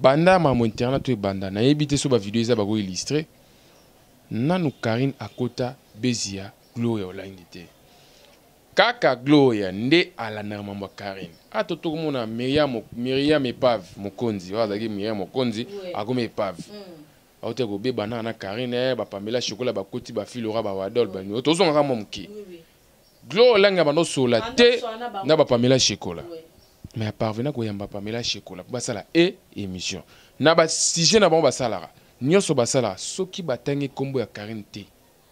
banda ma mon internet to banda na yebite so ba vidéo za ba ko illustrer nanu Karine akota bezia Gloria online te kaka Gloria nde ala na mamba Karine atoto komona Myriam Epave mokonzi wazaki Myriam mokonzi akome Epave aote ko be bana na Karine ba Pamela chocolat ba koti ba filora ba wadol ba ni otozo ngaka momki Gloria langa bano sola te na ba Pamela chocolat mais à parvenir ko yamba Pamela chocolat ba sala émission na ba sujet na ba salara nyoso ba sala soki batangi kombo ya Karine te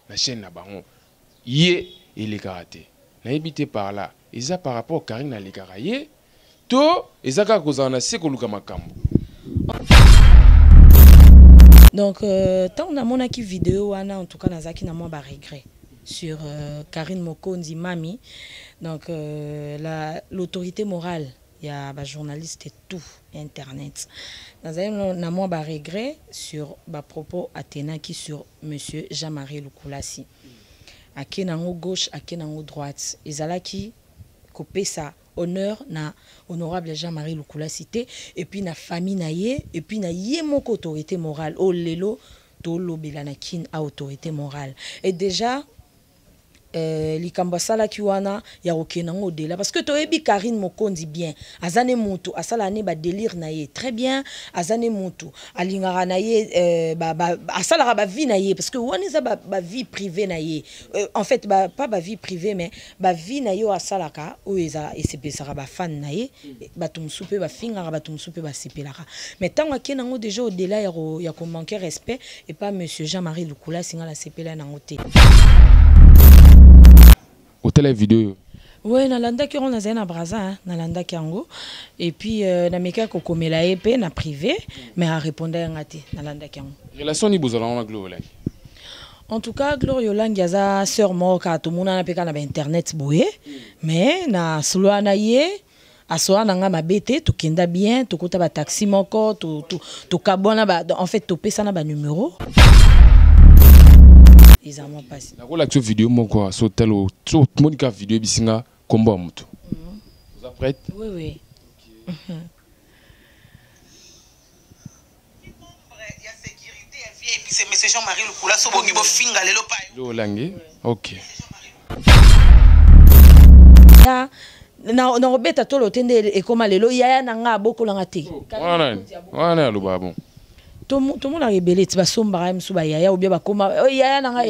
la chaîne na bango yé il est karaté na habité par là ils a par rapport à Karine na likaraye to ezaka kozana se ko luka makambo. Donc tant on a mon aki vidéo wana en tout cas nazaki na moi ba regret sur Karine Mokonzi Mami. Donc l'autorité morale, il y a des journalistes et tout, internet. Nous avons un regret sur les propos attenants sur M. Jean-Marie Lukulasi. À qui nango gauche, à qui nango droite. Ils ont qui coupé ça honneur na honorable Jean-Marie Lukulasi et puis na famille naie et puis na yé mon autorité morale. Oh lelo to lo belanakin a autorité morale. Et déjà likamba sala kiwana ya okenango de là parce que toyebi Karine Mokonzi bien azane mutu asala ne ba délire na ye très bien azane mutu alingara na ye asala ba vie na ye parce que wani za ba vie privée na ye en fait pas ba vie privée mais ba vie na yo asalaka o eza esepesaka ba fan na ye batumsupe ba finga batumsupe ba sepelaka mais tant akenango déjà au delà ya ko manquer respect et pas monsieur Jean-Marie Lukula singa la sepela na ngote hôtel vidéo. Oui, nalanda ki on a na braza, nalanda kiango et puis na meka ko komela épée na privé mais a répondre ngati nalanda kiango. Relation ni bozala na Gloria. En tout cas, Gloria Lang yaza sœur moka to mona na peka na internet boye mais na solo na ye asoa nanga mabete to kenda bien to kota ba taxi moko to kabona ba en fait to pesa na ba numéro. Ils ont passé. La relation vidéo mon quoi sur tel ou sur Monica vidéo bisinga combat mutu. Vous êtes prête? Oui oui. Il y a sécurité et puis c'est monsieur Jean-Marie Lukula so bongi bo finga lelo pa. Lo langi. OK. Ya na robeta to lo tende e koma lelo ya na nga bokolanga te. Wana lo babon. Tout le monde a rebellé, tu vas sombre, tu vas yaya ou bien bah comment yaya nanga.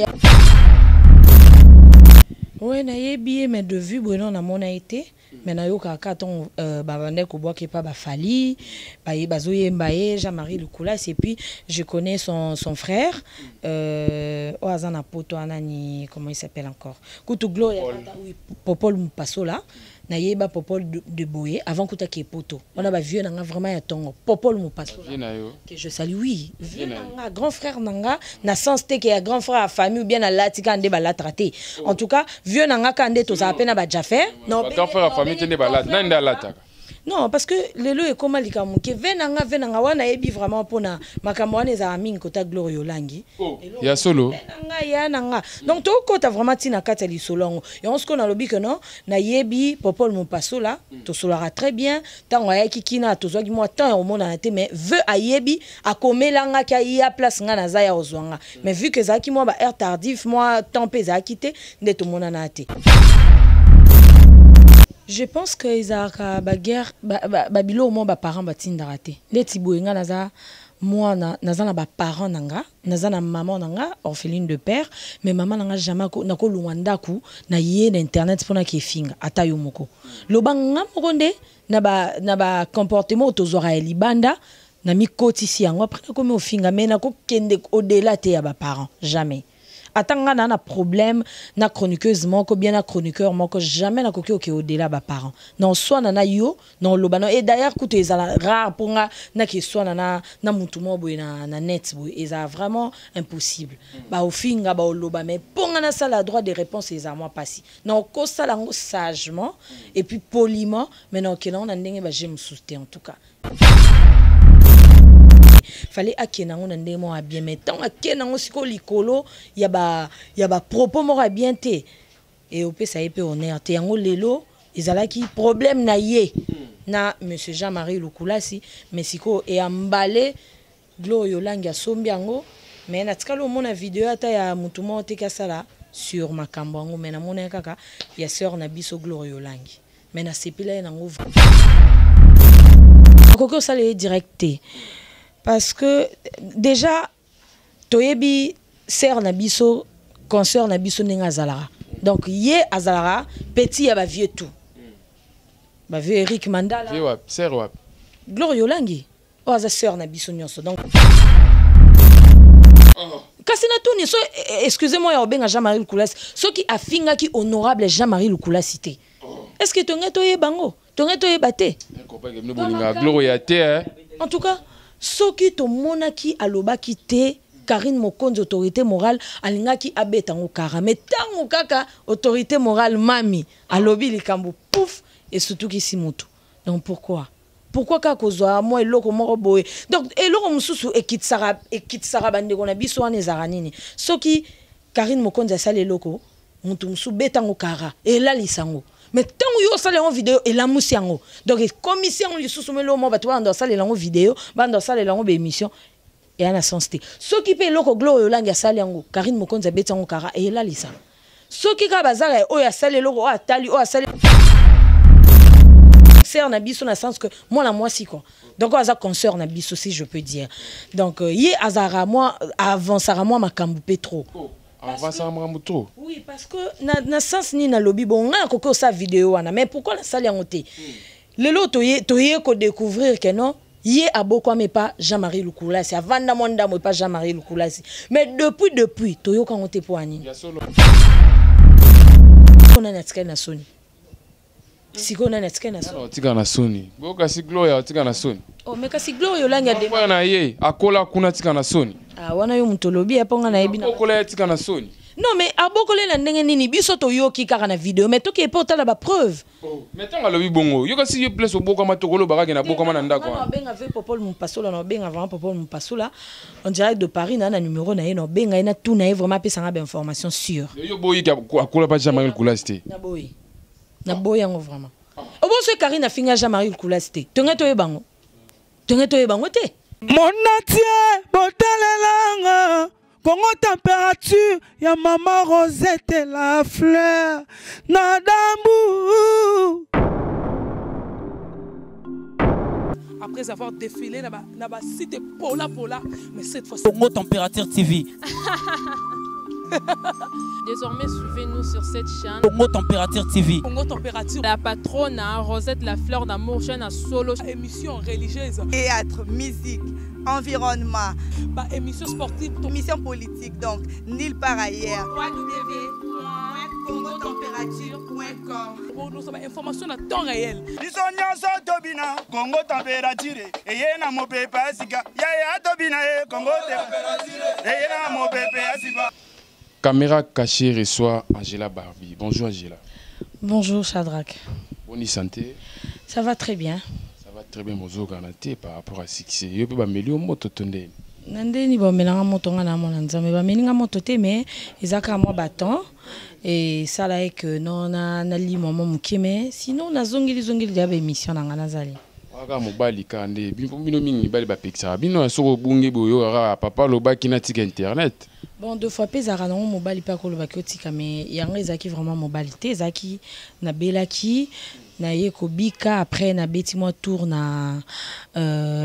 Ouais, na yebi mais de vue bon na mon a été, mais na yo kaka ton babande ko bois qui pas ba fali, ba bazoye mbaye Jean-Marie Lukula et puis je connais son frère Oazana poto anani comment il s'appelle encore. Kutu Gloria oui Popol Mupaso là. Na yeba Popol de Boye avant que tu poto. On a vieux nanga vraiment ya tongo Popol Mupaso. Que je salue oui. Vieux nanga grand frère nanga na sens te que grand frère à famille ou bien na latika ande ba la traiter. En tout cas vieux nanga kande to za pena ba jafer. Non grand frère à famille tende ba la nanda la taka. Non, parce que lelo est comme likamuke venanga wana yebi vraiment pona makamwane za amine kota Gloria Langi. Il y a solo. Nanga. Donc to kota vraiment tina kata li solongo. Et on se connaît lobi que non, na yebi Popol Mupaso là, to solara très bien. Tant wa kikina to zogi moi tant au monde na te mais veut a yebi a komelanga ka ya place nga na za ya ozwanga. Mais vu que za ki moi ba air tardif moi temps pesa quitté nde to mona na te. Je pense que Isaac baguerre babilo au moins ba parents batinda raté. Les tiboenga naza moi naza na ba parents nanga, naza na maman nanga orpheline de père, mais maman nanga jamais na ko luanda ku na yé internet pona ki finga ata yo moko. Lobanga mokonde na ba comportement tozora libanda na mi kotisi yango après na ko me ofinga mais na ko kende au-delà te ya ba parents jamais. Atanga na problème na chroniqueuse moko bien na chroniqueur moko jamais na koki oke au-delà ba parents non soit na yo non lobano et d'ailleurs kuto ezala rare pour na ki soit na mutu mo boy na net boy eza vraiment impossible ba ofinga ba loba mais ponga na sala droit de réponse eza moi passi non ko sala ngo sagement et puis poliment mais non ke na ndenge ba j'aime soutenir en tout cas fallait akenango na ndemo a bien mais tant akenango siko likolo ya ba propos mo a bien te et au pesa epé honneur te yango lelo ezalaki problème na ye na monsieur Jean-Marie Lukulasi mais siko e emballé Gloire Yolangi ya sombiango mais na tikalo mona vidéo ata ya mutu mo teka sala sur makambo ngo mais na mona kaka ya sœur na biso Gloire Yolangi mais na sepila na ngo koko ça les directé parce que déjà toyebi sœur na biso concert na biso ninga zalara donc yé azalara petit ya ba vieux tout ba vieux Eric Mandala vieux wap sœur wap Gloire Yolangi o aza sœur na biso nyonso donc kasi na tuni so excusez-moi ya obenga Jean-Marie Lukulasi so qui afinga ki honorable Jean-Marie Lukulasi te est-ce que tongeto ye bango tongeto ye baté en tout cas so qui to monaki alobaki te Karine Mokonzi autorité morale alingaki abetango kara mais tango kaka autorité morale mami alobi likambo pouf et surtout ki simutu donc pourquoi kakozwa moi eloko moko boye donc eloko mususu ekitsara bandeko na biso wana ezara nini soki Karine Mokonzi asali eloko mutu musu betango kara elalisango mais tango yo sala en vidéo elamusi yango donc commission lisusu melo mo bato banda sala lango vidéo banda sala lango be émission et en sens té ce qui peut loko Gloire Yolangi asali yango Karine Mokonzi abetango kara elalisa soki ka bazara o ya sala loko o atali o asali sœur na biso na sens que moi la moi si quoi donc aza concert na biso si je peux dire donc yé azara moi avant ça moi makambu petro avant ça makambu trop oui parce que na sens ni na lobby bon nga koko sa vidéo wana mais pourquoi la salle yango te lelo toye ko découvrir que non yé aboko mais pas Jean-Marie Lukulasi avant na monda moi pas Jean-Marie Lukulasi mais depuis toyo ka ngote po ani on a netské na soni siko na netské na soni tika na soni boka si Gloire tika na soni oh mais kasi Gloire Yolangi de na ye akola kuna tika na soni ah wana yo mutolobi aponga na yebi na akola tika na soni non mais abokole na ndenge nini biso to yoki kaka na vidéo mais to ki porta la ba preuve mais tanga lobi bongo yo kasi yo place oboko matokolo bakaki na boko mana ndako na benga ve popol mupasola na benga vraiment popol mupasola en direct de Paris na numéro na ye na benga ina tout na vraiment pesa nga ba information sûre yo boyi ki akola pa Jean-Marie Lukulasi te na boyi yango vraiment obo so Karine afinga Jean-Marie Lukulasi te tongeto ye bango te monatie botalelanga Congo température ya maman Rosette la fleur Nadambu. Après avoir défilé là-bas site Pola, mais cette fois Congo Température TV. Désormais, suivez-nous sur cette chaîne. Congo Température TV. Congo Température. La patronne Rosette la fleur d'amour, chaîne à solo. Émission religieuse. Théâtre, musique, environnement. Bah, émission sportive. Émission politique, donc nulle part ailleurs. www.congotempérature.com. Pour nous avons information à temps réel. Congo Température. Et yena mo pepe asika. Ya tobina Congo Température. Et yena mo pepe asika. Caméra cachée reçoit Angela Barbie. Bonjour Angela. Bonjour Shadrach. Bonne santé. Ça va très bien. Ça va très bien, Mozo Garanté par rapport à succès. Yo pe ba meli o moto tonde. Nandeni ba melanga moto nga na mona nzambe ba melinga moto te mais ezaka moi bâton et ça là est que non na li maman mukime sinon na zongili ya ba émission na ngana zali. Waka mobali kande bino mingi bali ba peksa bino soko bunge boyo ra papa lobaki na tika internet. Bon, deux fois plus à mon mobile pas qu'on le bakotika mais il y a un zaki vraiment mobilité zaki na belaki na yeko bika après na betimo tour na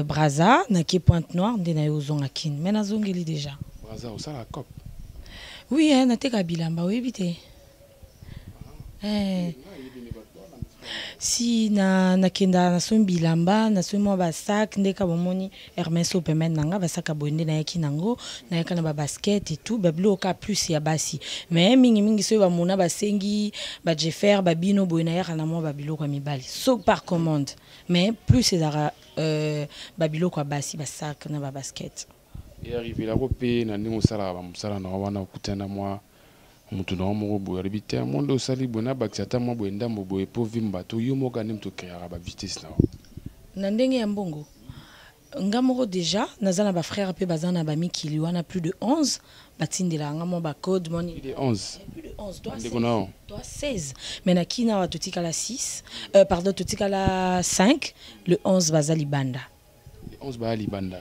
Braza na ki Pointe Noire de na yozonga kin mais na zongeli déjà Braza au sala cop oui hein na teka bilamba oui bité si na kenda na so bilamba na so mo ba sac ndeka bomoni Hermès opemen nanga ba sac abonde na yaki nango na yaka na ba basket et tout ba bloka plus ya basi mais mingi so ba mona ba sengi ba jefer ba bino boyna yaka na mo ba biloko mibali so par commande mais plus c'est ba biloko basi ba sac na ba basket et arrivé la repé na ndingo sala ba musala na wana okutana moi mutu na mo bo ribite mondo sali bona bakata mo bo ndambo bo po vimba to yo mo kanem to créer ba vitesse na ndenge ya mbongo Ngamoro déjà, nazana ba frère pe bazana ba mikili wana plus de 11, batindela ngamo ba code money. Plus de 11. Plus de 11, toi 16. Mais na kina wa totika la 6, pardon, totika la 5, le 11 bazali banda. Le 11 bazali banda.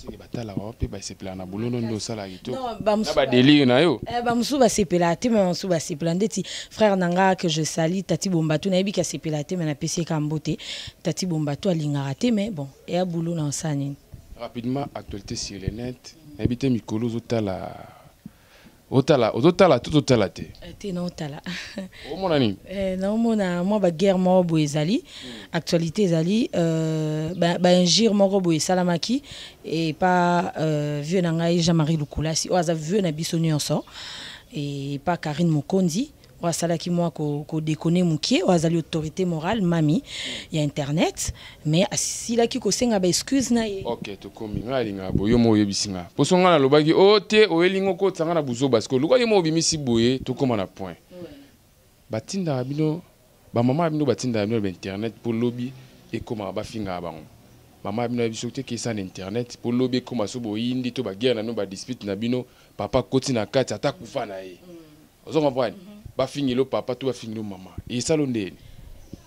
Donc batala wa pe ba sepela na bolono ndo sala gito. Non, ba musu ba délire na yo. Ba musu ba sepela te mais musu ba sepela ndeti frère nanga que je salue Tati Bombatu na yebi ka sepela te mais na pesi ka mbote Tati Bombatu alingara te mais bon et a boulot na nsani. Rapidement, actualité sur le net. Habité Mikolo, Otala, tout Otala. T'es non Otala. Oh mon ami. Non, moi, ba guerre, moi, Boezali. Actualité, Zali. Un gire, moi, Boé Salamaki. Et pas vieux Nangaï, Jean-Marie Lukula. Si, on a vu un abissonné en sort. Et pas Karine Mokondi. On a salaki moi ko déconner moukié on a l'autorité morale mami il y a internet mais si la ki ko senga ba excuse na ye OK to komi ngali nga boyo mo yebisinga poso nga na lobaki o te o elingo ko tsanga na buzo parce que luka yemo bimisi boye to koma na point batinda bino ba mama bino batinda bino ba internet pour lobby et koma ba finga bango mama bino biso te ke san internet pour lobby koma so boyindi to ba guerre na no ba dispute na bino papa koti na kati ata kufa na ye ozo comprendre. Papa, tout va maman. Et ça,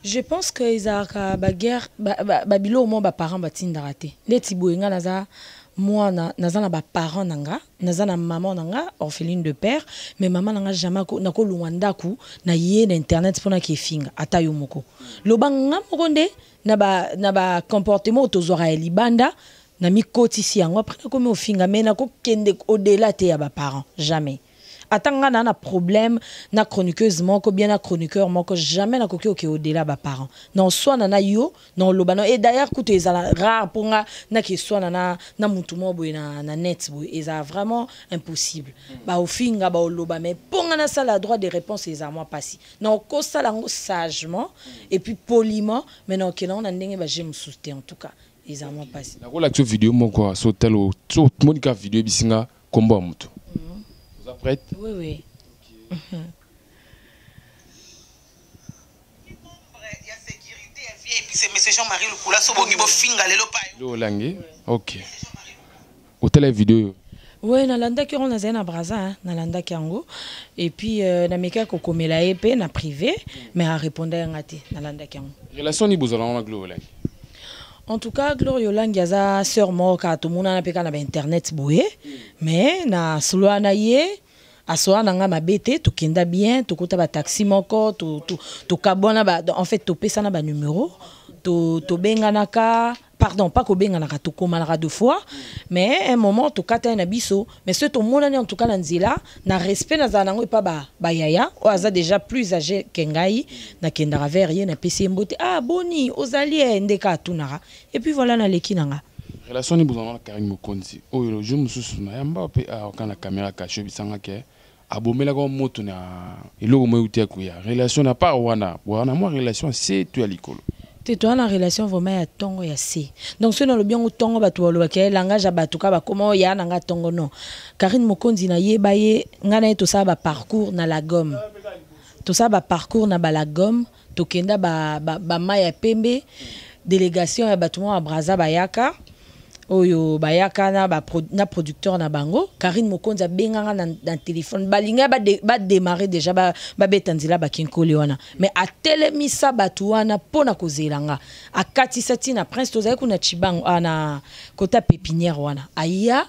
je pense que ils ont la guerre, babilo au moins ba parents batin d'arrêter. Les tibouinga naza moi naza na ba parents nanga, naza na maman nanga orpheline de père, mais maman nanga jamais na ko luanda ku na yé d'internet pour na ki finga ata yo moko. Lobanga mokonde na ba comportement tozora elibanda na mi koti si yango après na ko me finga mais na ko kende au-delà te ya ba parents jamais. Attends, na problème na chroniqueuse moko bien na chroniqueur moko jamais na koki au-delà ba parents non soit na yo non lobano et d'ailleurs coûte ezala rare pour na ki soit na mutu mo boy na net boy eza vraiment impossible ba ofinga ba loba mais pour na sala droit de réponse eza moi passi non ko sala sagement et puis poliment mais non que on a ndenge ba j'aime soutenir en tout cas eza moi passi la relation vidéo moko so telo so monika vidéo bisinga kombo mutu. Prête? Oui, oui. Il y a sécurité, elle vient et puis c'est M. Jean-Marie Lukula, Sobongibo Finga, le Lolangi. Ok. Hôtel la vidéo. Oui, nalanda ki on a zena braza, nalanda ki ango. Et puis na meka ko komela épée na privé, mais a répondre ngati nalanda ki ango. Relation ni bozala na Glolangi. En tout cas, Gloria Yolangi a sœur moka tout monde na peka na internet boye, mais na solo na ye asoa nanga mabete to kenda bien to kota ba taxi moko to kabona ba en fait to pesa na ba numéro to benga naka pardon pas ko benga naka to komala deux fois mais un moment to kata na biso mais ce to monani en tout cas na nzela na respect na zanango pa ba yaya o aza déjà plus âgé kengai na kenda vers ye na pesi mbote ah boni ozali ndeka tunara et puis voilà na leki nanga relation ni bozana na Karine Mokonzi o yo je mususu na yamba pe a kana caméra caché bisanga ke abomela ko moto na eloko mo uti akuya relation na part wana moi relation c'est tu alikolo te toi na relation vraiment ya tongo ya C donc ce dans le bien tongo ba to lo ke langage ba tuka ba comment ya nanga tongo non Karine Mokonzi na yeba ye ngana to ça ba parcours na la gomme to ça ba parcours na ba la gomme to kenda ba maya pembe délégation ya batumo a Braza bayaka oyo bayaka na producteur na bango Karine Mokonzi benganga na téléphone balinga ba démarrer déjà ba betanzila ba kinkoli wana mais a telemisa batu wana pona kozelanga akati satina prince tozai kuna chibango ana kota pépinière wana aya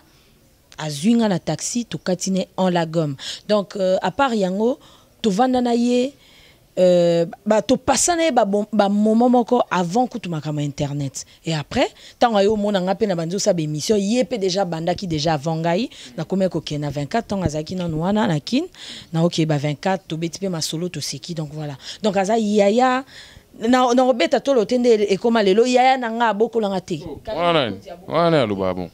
azwinga na taxi to katine en la gomme donc à part yango to vanda na ye to pasane ba moment moko avant que tu makama internet et après tant ayo mona ngape na banzo sa émission yepé déjà banda ki déjà vangai na komeko ke na 24 ans azaki na wana na kin na ok ba 24 to betipe ma solo to seki donc voilà donc aza yaya na obeta to lotende e koma lelo yaya na nga boko langa te wana lo babon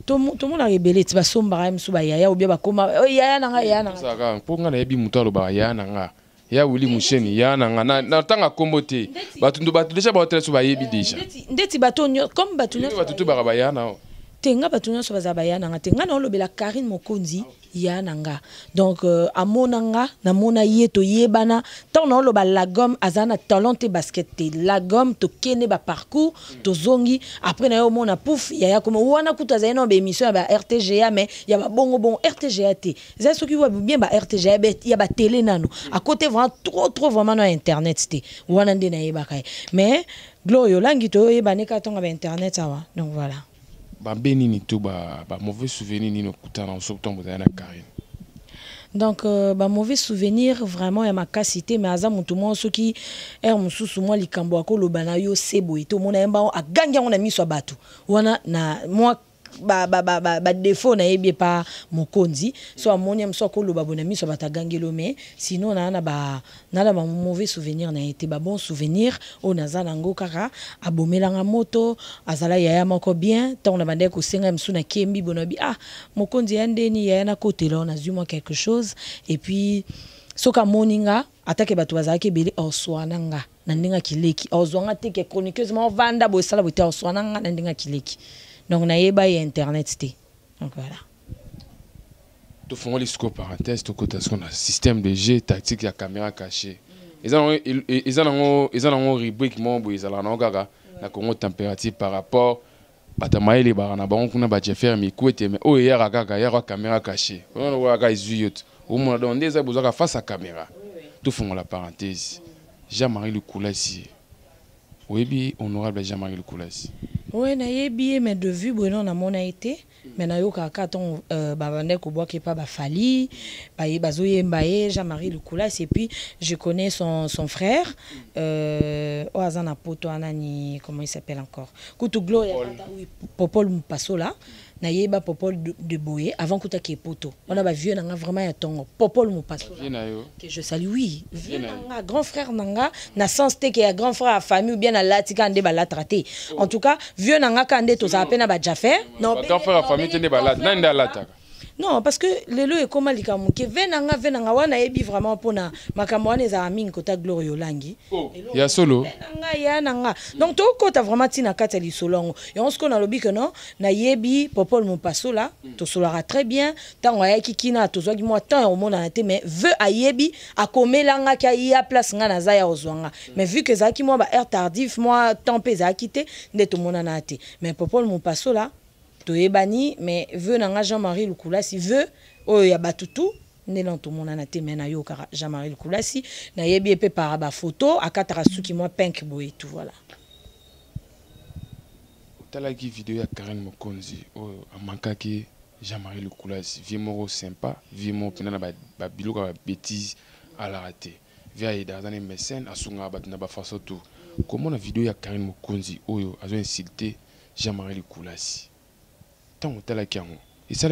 to mo na rebele ti ba somba msu ba yaya ou bien ba koma yaya na nga saka po nga na yebi muto lo ba yaya na nga ya wuli musheni ya na tanga kombote batu déjà ba hotel so ba yebi déjà ndeti bato comme bato to ba ya na tenga batunya so bazaba ya nanga tenga na olobela Karine Mokonzi ya nanga donc amonanga na mona yeto yebana tant na oloba la gomme azana talent te basket te la gomme to kene ba parcours to zongi après na yo mona pouf ya comme wana kuta za eno ba émission ba RTGA mais ya ba bongo RTGA te za so ki wa bien ba RTGA ya ba télé nano à côté vraiment trop vraiment na internet te wana ndé na yeba kai mais Gloria Olangi to yebane ka tonga ba internet awa donc voilà. Bambeni ni tout ba mauvais souvenir ni no kutana surtout na Karine. Donc ba mauvais souvenir vraiment ya makasité mais aza mutu mo soki mususu mo likambo akolo bana yo sebo ito mona yamba aganga ngona miso batu wana na moi ba défaut na yebie pa Mokonzi so amoni mso ko lo babona miso batagangelo mais sinon na ba mauvais souvenir na été ba bon souvenir o nazana ngo kaka abomelanga moto azala yaya moko bien tant na bande ko senga msu na kembi bonabi Mokonzi yandeni yaya na côté là on a moi quelque chose et puis soka moninga atake batu bazaki beli oswananga na ndinga kileki ozwanga te ke chroniqueuse mo vanda bo sala bote oswananga na ndinga kileki. Donc, on a eu Internet. Donc, voilà. Tout fond les scopes parenthèses, tout côté qu'on a système de jeu tactique, la caméra cachée. Ils ont un rubrique, ils ont un température par rapport à les barana, on a battu faire mais quoi mais oh hier à caméra cachée. On voit gars yeux. Au moins on des besoin face à caméra. Tout fond la parenthèse. Jean-Marie Le Koulassi. Oui, honorable Jean-Marie Le Koulassi. Oui, na yebi mais de vue Bruno na mona été mais na yo kaka ton babande ko boa ke pa ba fali ba bazoye mbaye Jean-Marie Le Koulassi et puis je connais son frère Oazana poto anani comment il s'appelle encore Kutu Gloria oui Popol Mupasola na yeba Popol de Boye avant kuta ke poto on a ba vieux nanga vraiment ya tongo Popol Mupasola que je salue oui vieux nanga grand frère nanga na sens te que grand frère à famille ou bien na latika ande ba la traité en tout cas vieux nanga kande to za pena ba jafer non grand frère à famille tende ba la nanda la taka. Non, parce que lelo est comme likamu ke venanga wana ebi vraiment pona makambo wana za mingi kota Gloria Olangi. Ya solo. Venanga ya nanga. Donc to kota vraiment tina kata li solongo. Et on se connaît lobi que non, na yebi Popol Mupasola, to solara très bien, tango ya kikina to zwa ki moi tant au monde na te mais veut a yebi a komelanga ka ya place nga na za ya ozwanga. Mais vu que za ki moi ba heure tardif moi temps pesa quitté nde to mona na te. Mais Popol Mupasola to ebani mais veut nanga Jean-Marie Le Koulassi veut ya batutu ndelan to mona na te mena yo kara Jean-Marie Le Koulassi na yebi epé par ba photo akatara suki moi pink boy tout voilà. Tala ki vidéo ya Karine Mokonzi amankaki Jean-Marie Le Koulassi vimo sympa vimo pena ba biloka ba bêtise à la raté via dans un mécène asunga batna ba façon tout comment la vidéo ya Karine Mokonzi oyo azo insulter Jean-Marie Le Koulassi. Et ça,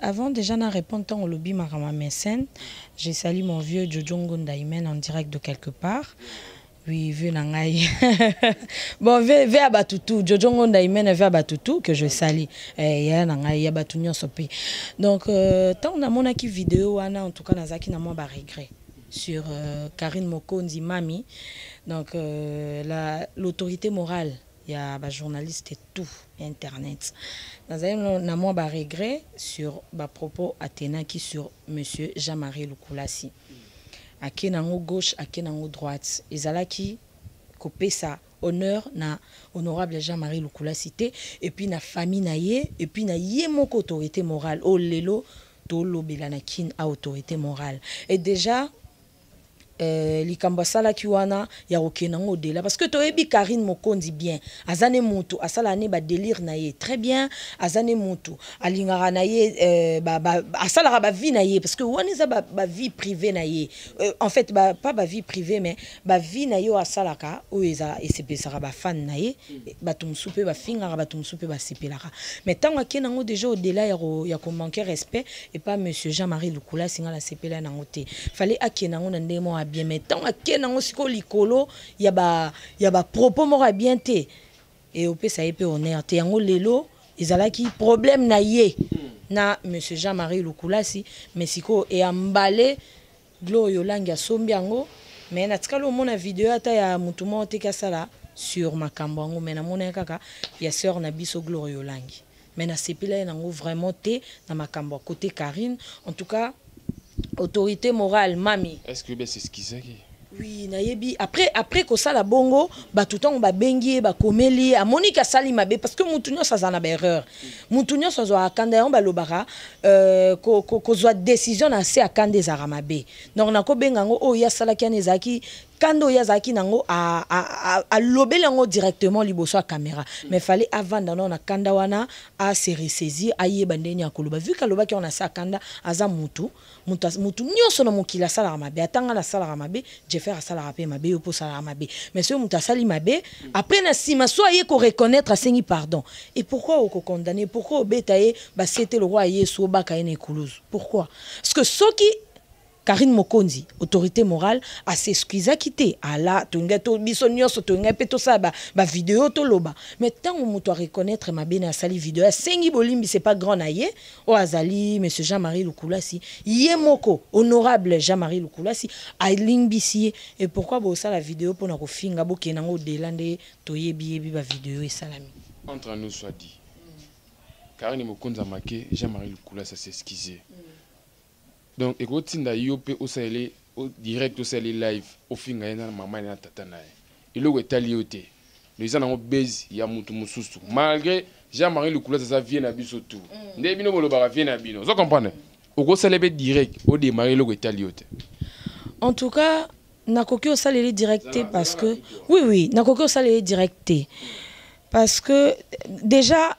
avant déjà de répondre au lobby Marama Mécène, j'ai salué mon vieux Jojo Ngondaïmen en direct de quelque part. Oui, vu Nangaï. Bon, vu Abatutu, Jojo Ngondaïmen vu Abatutu que je salue. Il y a Nangaï, Abatunyo Sopi. Donc, tant on a mon acquis vidéo, en tout cas, Nazaki n'a pas regret sur Karine Mokonzi Mami. Donc, l'autorité morale. Il y a des journalistes et tout, Internet. Nous avons un regret sur les propos Athéna qui sur M. Jean-Marie Le Koulassi. À qui est gauche, à qui est droite. Ils ont qui coupé ça honneur na honorable Jean-Marie Le Koulassi et puis na famille naie et puis na mon autorité morale. Oh lelo to lo belanakin a autorité morale. Et déjà likambasala kiwana ya okenango de là parce que toyebi Karine Mokonzi bien azane mutu asala ne ba délire na ye très bien azane mutu alingara na ye asala ba vie na ye parce que wani za ba vie privée na ye en fait pas ba vie privée mais ba vie na yo asalaka o eza esepesaka ba fan na ye batumsupe ba fingara batumsupe ba sepelaka mais tant akenango déjà au delà ya ko manquer respect et pas monsieur Jean-Marie Le Koulassi ngala sepela na ngote fallait akenango na ndemo bien mais tant que nango siko likolo ya ba propos mora bien te et au ça épé honneur te yango lelo ezalaki problème na ye na monsieur Jean-Marie Le Koulassi mais siko et emballé Gloria Olangi sombi yango mais na tikalo mona vidéo ata ya mutumo te kasala sur makambo yango mais namona kaka ya sœur na biso Gloire Olangi mais na sepila nango vraiment te na makambo côté Karine en tout cas autorité morale mami est-ce que c'est ce qui c'est oui nayebi après ko sala bongo ba tout temps ba bengi ba komeli a Monica sali mabe parce que mutunyo sa zana ba erreur mutunyo sa zo akanda yon ba lobara ko zo décision na se akande za ramabe donc na ko bengango o ya sala kiane zaki kando ya zaki nango a lobela ngo directement liboso a caméra mais fallait avant dans na kanda wana a se ressaisir aye bandeni akoloba vu ka loba ki on a sa kanda aza mutu nyoso na mokila sala mabe atanga na sala mabe je faire sala rapé mabe yo po sala mabe mais ce muta sali mabe après na sima so aye ko reconnaître asengi pardon et pourquoi o ko condamner pourquoi obetaye ba c'était le roi Yesu baka ene kuluzu pourquoi parce que soki Karine Mokonzi, autorité morale, a s'excuser quitter. Allah, tunga to bisonyo so tunga peto sa ba vidéo to loba. Mais tant on doit reconnaître ma bena sali vidéo, sengi bolimbi c'est pas grand naie. O azali monsieur Jean-Marie Lukulasi, yemoko honorable Jean-Marie Lukulasi, a limbisi et pourquoi bo ça la vidéo pour na ko finga bo kenango delande to yebi ba vidéo et salami. Entre nous soit dit. Karine Mokonzi a marqué Jean-Marie Lukulasi s'est excusé. Donc, et quand tu as eu au direct au live, au final, il y a maman et tata. Il est allé les gens ont baisé, il y a mususu. Malgré Jean-Marie Lukulasi, ça vient à biso tout. Ndebino bolobara vient à bino. Vous comprenez? Au gros célébrer direct, au démarrer le est allé. En tout cas, nakoki au salé directé parce que oui, nakoki au salé directé parce que déjà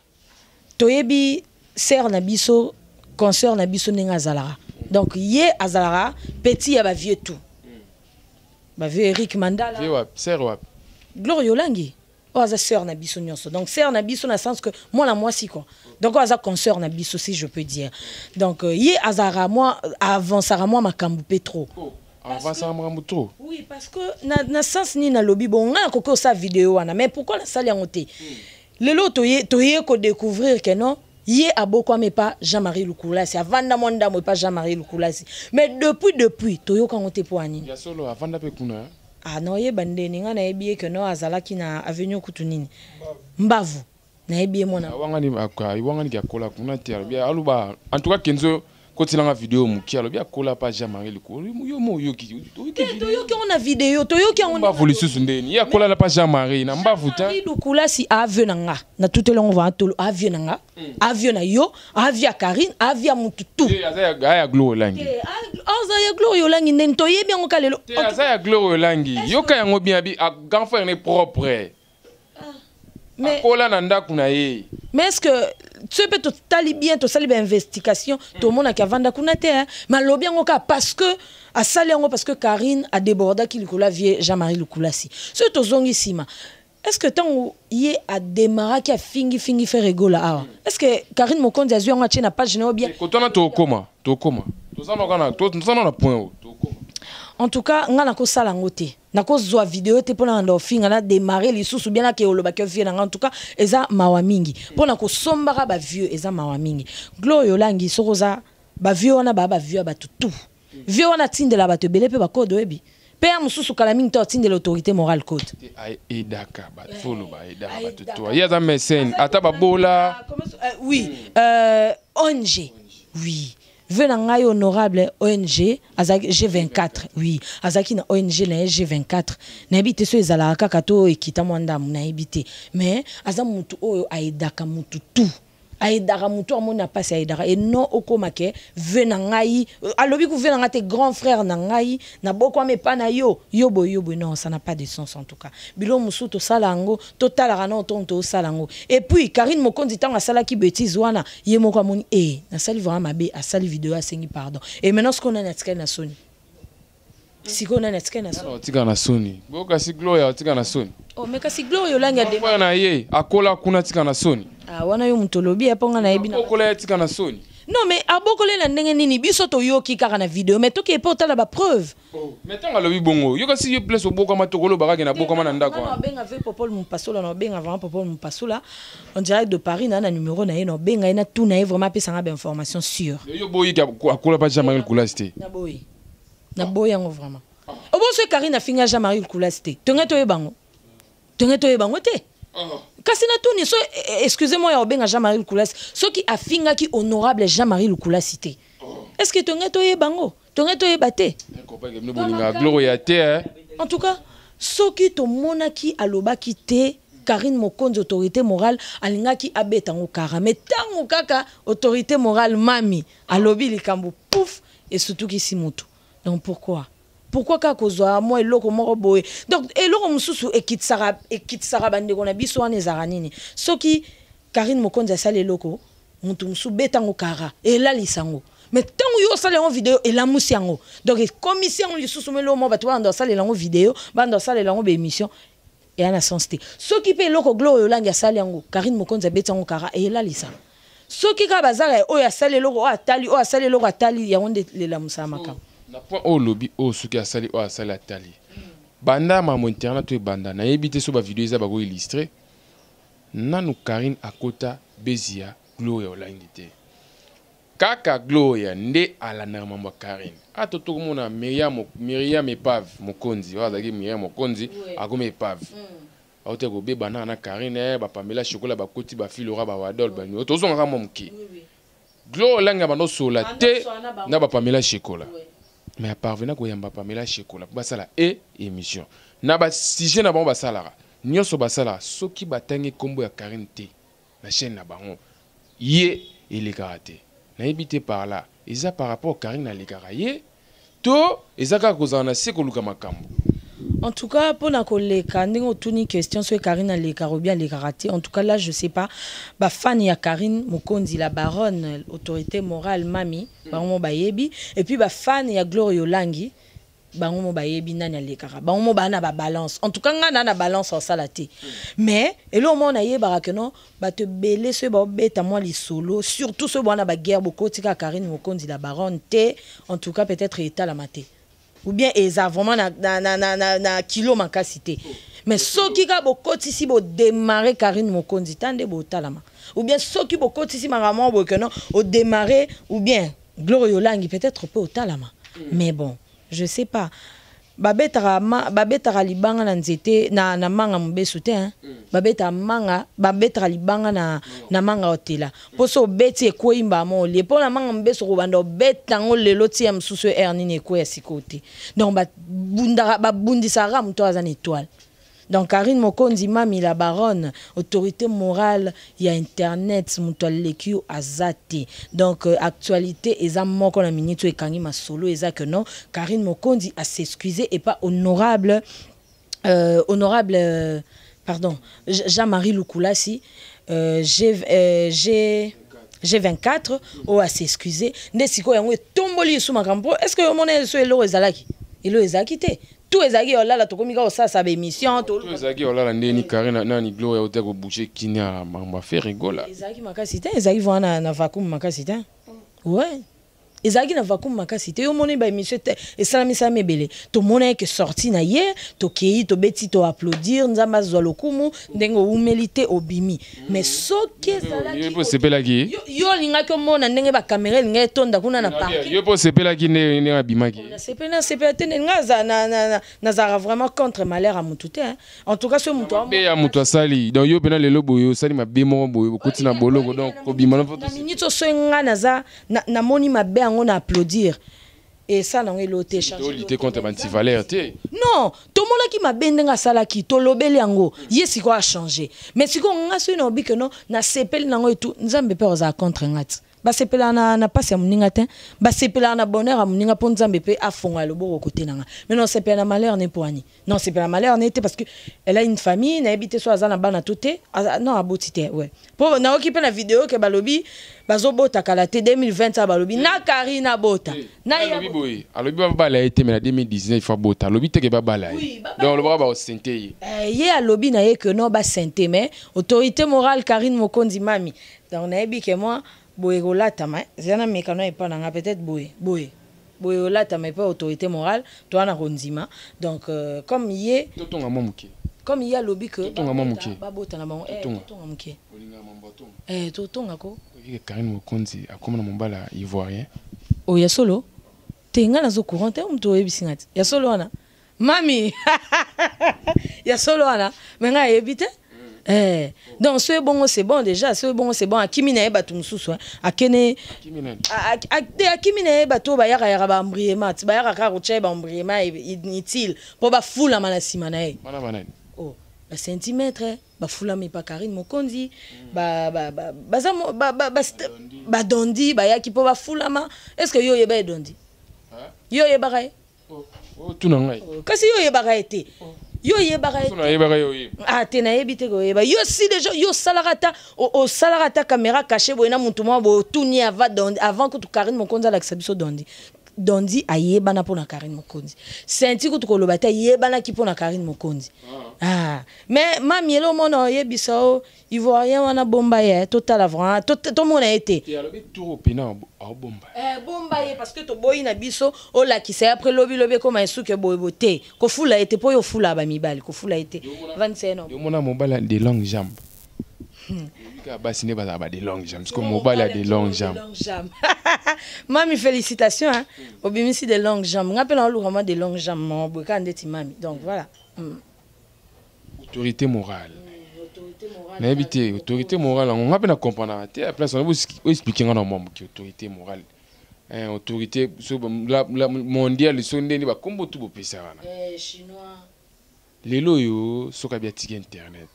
toyebi sœur na biso, consoeur na biso nenga zalara. Donc, yé Azalara, petit à vieux tout. Bah, vieux Eric Mandala. Vieux wap, sœur wap. Gloire Olangi. Oh, aza sœur Nabiso nyonso. Donc, sœur Nabiso dans le sens que moi, la moi, si quoi. Donc, aza consœur Nabiso, si je peux dire. Donc, yé Azara, moi, avant Sarah, moi, ma kamboupé trop. Oh, avant Sarah, moi, trop. Oui, parce que, na sens ni na lobby, bon, on a coco sa vidéo, mais pourquoi la salle est montée? Le lot, toye, ko découvrir que non. Yé a beaucoup mais pas Jean-Marie Lukulasi. Avant d'amanda mais pas Jean-Marie Lukulasi. Mais depuis, toyo quand on te poigne. Ya solo avant d'ape kuna. Ah non yé bande ninga na ebiye que no azala ki na avenue kutunini. Mbavu. Na ebiye mona. Wangani akwa, wangani ki akola kuna ti alobia aluba. En tout cas Kenzo quand il a une vidéo muki alobia akola pas Jean-Marie Lukulasi. Yo mo yo ki. Toyo ki on a vidéo, toyo ki on. Mbavu lisusu ndeni. Ya akola pas Jean-Marie na mbavu ta. Jean-Marie Lukulasi avion nanga. Na tout le monde va tolo avion nanga. Avion na yo, avion Karine, avion mututu. Aya Gloire Olangi. Aya Gloire Olangi nento yebi ngo kalelo. Aya Gloire Olangi. Yo ka yango bien bi a grand frère ne propre. Mais akola nanda kuna ye. Mais est-ce que tu peux te bien, tu sali investigation, tout le monde a vanda kuna te, mais lobi ngo ka parce que a sali ngo parce que Karine a débordé qu'il kola vie Jean-Marie Lukulasi. Ce to zongi sima. Est-ce que tant y a démarré qui a fingi fait rigoler là? Est-ce que Karine Mokonzi a joué en na page générale bien? Quand on a to koma. Tout ça on a point. En tout cas, nga na ko sala ngote. Na ko zo vidéo te pona ndo finga na démarrer les sous bien na ke oloba ke vie na en tout cas eza mawa mingi. Pona ko sombara ba vieux eza mawa mingi. Gloire Olangi sokoza ba vieux wana ba vieux ba tout. Vieux wana tindela ba te belé pe ba code webi. Père mususu kala mingi to tindela l'autorité morale code. Edaka ba follow ba edaka ba tout. Il y a des mécènes ata ba bola. Oui, ONG. Oui. Venangai honorable ONG azaki G24 oui azaki na ONG na G24 na ebite so ezala kaka to ekita mwanda na ebite mais aza mutu oyo aidaka mutu tout aidaka mutu amona pasi aidaka et non okomake venangai alobi ku venanga te grand frère na ngai na boko me pa na yo yobo non ça n'a pas de sens en tout cas bilo musu to salango total rana tonto salango et puis Karine Mokonzi tanga sala ki bêtise wana yemoko amoni na sali vraiment mabe a sali vidéo a sengi pardon et maintenant ce qu'on a natika na Sony si qu'on a natika na Sony tika na Sony boka si Gloire tika na Sony oh mais kasi Gloire Olangi a démarré na ye akola kuna tika na Sony ah wana yo mutolobi aponga na ebina akola tika na Sony. Non mais abokole na ndenge nini biso to yoki kaka na vidéo mais to ki porta la ba preuve. Mais tanga lobi bongo yo kasi yo place oboko ma tokolo baraka na boko ma na ndako. On benga ve Popol Mupasola na benga vraiment Popol Mupasola en direct de Paris na numéro na ye no benga ina tout na vraiment pesa nga ba information sûre. Yo boyi akola pas Jean-Marie Lukulasi. Na boyi. Na boyi yango vraiment. Obo so Karine a finga Jean-Marie Lukulasi. Tonga to yebango. tonge toyeba ngo te kasi na tuni so excusez-moi ya obenga Jean-Marie Lukulasi soki afingaki honorable Jean-Marie Lukulasi te est-ce que tonge toyeba ngo tonge toyeba te en tout cas soki tomonaki alobaki te Karine Mokonzi autorité morale alingaki abetango kara mais tango kaka autorité morale mami alobi likambo pouf et surtout ki simoto donc pourquoi ka kozwa moi eloko moko boye donc eloko mususu ekitsara bande kona biso wana ezara nini soki Karine Mokonzi asali eloko mutu musu betango kara elalisango mais tango yo sala en vidéo elamusi yango donc commission lisusu melo mo bato bando sala lango vidéo bando sala lango be émission et en sens te soki pe eloko Gloire Yolanda asali yango Karine Mokonzi betango kara elalisa soki ka bazara oyo asali eloko atali yango nde lelamusa makam na point au lobby au suki asali o asali atali banda ma mo internet to banda na yebite so ba vidéo za ba go illustrer nanu Karine akota bezia Gloire Yolanda te kaka Gloire nde ala na mambo Karine atoto komona Myriam Epave Mokonzi wazaki Myriam Mokonzi akome Epave aote ko be bana na Karine ba Pamela chocolat ba koti ba filora ba wadol ba ni otozo ngaka momki Gloire Yolanda bano sola te na ba Pamela chocolat mais à parvenir ko yamba Pamela chocolat ba sala émission na ba sujet na ba salara nyoso ba sala soki batangi kombo ya Karine te la chaîne na bango yé il est karaté na habité par là ils a par rapport Karine na lekaraye to ezaka kozana se ko luka makambo en tout cas pour na koleka ndingo tuni question sur Karine na lekaro bien lekaraté en tout cas là je sais pas ba fan ya Karine Mokonzi la baronne autorité morale mami bango bayebi et puis ba fan ya Gloire Yolanda bango mo bayebi nani alekara bango mo bana ba balance en tout cas ngana na balance en salati mais elo mo na yeba que non ba te belé ce ba beta moi li solo surtout ce bona ba guerre beaucoup tika Karine Mokonzi la baronne te en tout cas peut-être état la maté ou bien eza vraiment na kilo makasité mais soki ka bokoti si bo démarrer Karine Mokonzi tande bo talama ou bien soki bokoti si maramo bo que non au démarrer ou bien Gloire Yolanda peut-être peut au talama mais bon je sais pas babetara libanga na nzete na manga mbesu te hein babetara libanga na manga otela poso beti ekoimba mo le pona manga mbesu ko banda betango lelo ti ya msusu ernini ko ya sikote donc babundisara muto azana étoile. Donc Karine Mokonzi mami la baronne autorité morale il y a internet muto lekio azate donc actualité eza moko na minute ekangi masolo eza que non Karine Mokonzi a s'excuser et pas honorable pardon Jean-Marie Lukulasi G24 ou à s'excuser nesiko yango tomboli sous makambo est-ce que mon eso elo ezalaki te tout ezaki olala tokomika osasa ba émission tout ezaki olala ndeni Karine nani Gloire ya oteko boucher kinya mamba faire rigola ezaki makasi te ezaki vana na vacuum makasi te ouais ezaki na vacuum makasi te yo moni ba émission te esalamisa mebele to mona que sorti na ye to kei to beti to applaudir nzamba zwa lokumu ndengo humilité obimi mais soki ezalaki yo po sepelaki yo linga ko mona ndenge ba caméra linga tonda kuna na parking yo po sepelaki ne abimaki na sepela te nga na zara vraiment contre malheur à mutu te en tout cas ce mutu be ya mutu asali donc yo pena lelo boyo sali mabe mo boyo ko tina boloko donc obima na na minute so nga na za na moni mabe on applaudir et ça non il était chargé lutter contre anti-valeur non tout le monde qui m'a bendenga sala ki to lobeli yango yesi ko a changé mais si ko nga so no bi que non na sepel nango et tout nzambe pe oza contre ngati ba sepela na passe ya muninga te ba sepela na bonheur ya muninga po nzambe pe afonga le boko côté nanga mais non sepela na malheur ne poani non sepela malheur n'était parce que elle a une famille na habité so azana bana touté non abotité ouais pour na occupé la vidéo que balobi bazobota kala te 2020 ça balobi na Karina bota na ya boy alobi ba bala été mais na 2019 il faut bota alobi te ke ba bala donc le bras ba senté ye alobi na ye que non ba senté mais autorité morale Karine Mokonzi mami donc na ebi que moi boye golata ma zana mekano epa nanga peut-être boye olata mais pas autorité morale toi na ronzima donc comme yé totonga momuke comme il y a lobby que totonga momuke babota na bango totonga momuke olinga mambato totonga ko Karine Mokonzi akoma na mombala ivoirien o ya solo tenga na zo courant mto ebisingati ya solo wana Mami. Ya solo ana. Mais nga éviter. Donc c'est bon déjà, c'est bon. Akimi na eba tumususu. Akene Akimi na eba to ba yaka ba mbriema, ba yaka ka roche ba mbriema inutile. Po ba fula mana sima na e. Mana. Oh, ba centimètre, ba fula mi pa Karine Mokonzi, ba dondi, ba yaki po ba fula ma. Est-ce que yo yeba dondi? Yo yeba kai? Oh, tout nangai. Kasi yo yeba kai te. Yo yeba kai. Ah, te na yebite go yeba. Yo si déjà yo salarata au salarata caméra cachée bo na mutu mo bo tuni avant que tu Karine Mokonzi la sabiso dondi. Dondi ayeba na pona Karine Mokonzi. Senti ko to lobata yeba na ki pona Karine Mokonzi. Ah, mais mami lo mono yebisa o ivoirien wana bomba ye total avant to mona été. Et alors tout pena au bomba. Bomba ye parce que to boyi na biso o la ki c'est après lobi comme un sou que boyeboté. Ko fula été po yo fula ba mibali ko fula été 25 ans. Yo mona mobala des longues jambes. Bassine ba des longues jambes parce que mobala a des longues jambes. Mami félicitations hein. Obimisi des longues jambes. Ngapela on vraiment des longues jambes mon boka ndeti mami. Donc voilà. Autorité morale. Autorité morale, on va bien comprendre. À la place, on va expliquer à nos membres que autorité morale. Autorité mondiale, ils sont des comme tout le pays. Chinois. Les loyaux sont bien internet.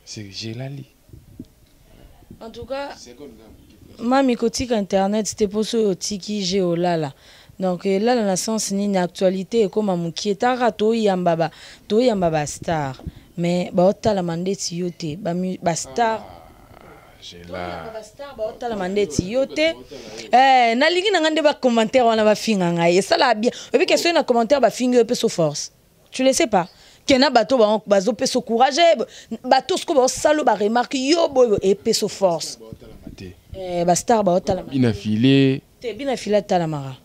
C'est gelali. En tout cas, mami kotika internet, c'était pour ce tiki géolala. Donc là la sens ni actualité comme amuki tara to yamba star mais ba otala mandeti yote ba star j'ai là ba star ba otala mandeti yote na lingi na ngande ba commentaire wana ba finga ngai et ça la bien et puis question na commentaire ba finga peu so force tu le sais pas kena bato ba zo peu so courage bato ce ko ba salo ba remarque yo boy et peu so force ba star ba otala bina filé tala mara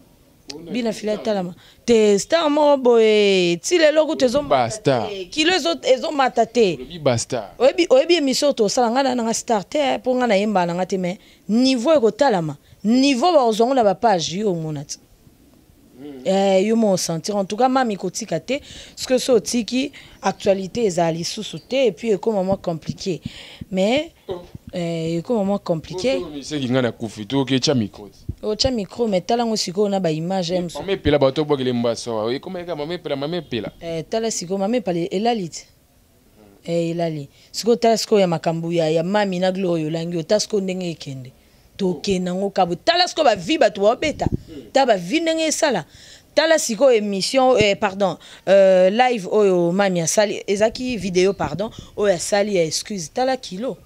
bina fila talama te star mo boy ti le logo te zo basta kilo ezo matate bi basta oyebi émission to sala ngana na star te po ngana yemba na ngate me niveau ko talama niveau ba ozongo na ba page yo monat yo mo sentir en tout cas mami ko tika te parce que so tiki actualité ezali sous-sauté et puis comme moment compliqué mais comme moment compliqué c'est qui ngana kufito ke cha micro ocha micro mais tala ngo siko na ba image em so mame pela bato bogele mbaso e comme ka mame pela tala siko mame pale elali elali siko tala siko ya makambu ya mami na gloyo langi otasko ndenge ekende to kena ngo kabu tala siko ba vi bato ba beta ta ba vi ndenge sala tala siko émission pardon live oyo mami asali ezaki vidéo pardon oyo asali excuse tala kilo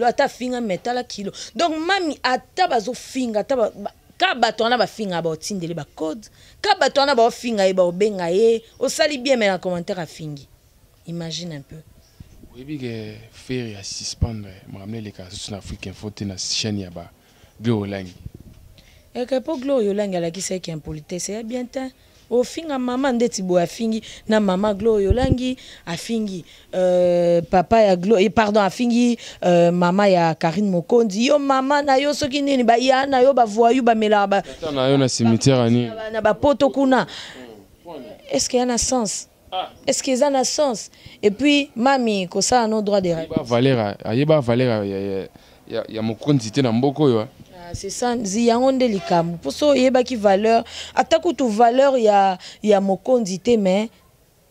ata finga metala kilo donc mami ata bazo finga ata ka batona ba finga ba otindele ba code ka batona ba finga e ba obenga e o sali bien mais en commentaire a fingi imagine un peu oui que faire à suspendre me ramener les cas sur Afrique Info na chaîne ya ba Gloyolangi et que pour Gloyolangi la qui c'est qui impolitesse c'est bien temps au finga maman ndeti bo afingi na mama Gloyolangi afingi papa ya pardon afingi mama ya Karine Mokonzi yo mama na yo soki nini ba ya na yo ba voyou ba mela ba na yo na cimetière ani na ba poto kuna est-ce qu'il y a un sens est-ce qu'il y a un sens et puis mami ko ça no droit de ayeba valeur ya Mokonzi te na mboko yo c'est ça ziyango nde likambo poso yeba ki valeur atako to valeur ya Mokonzi te mais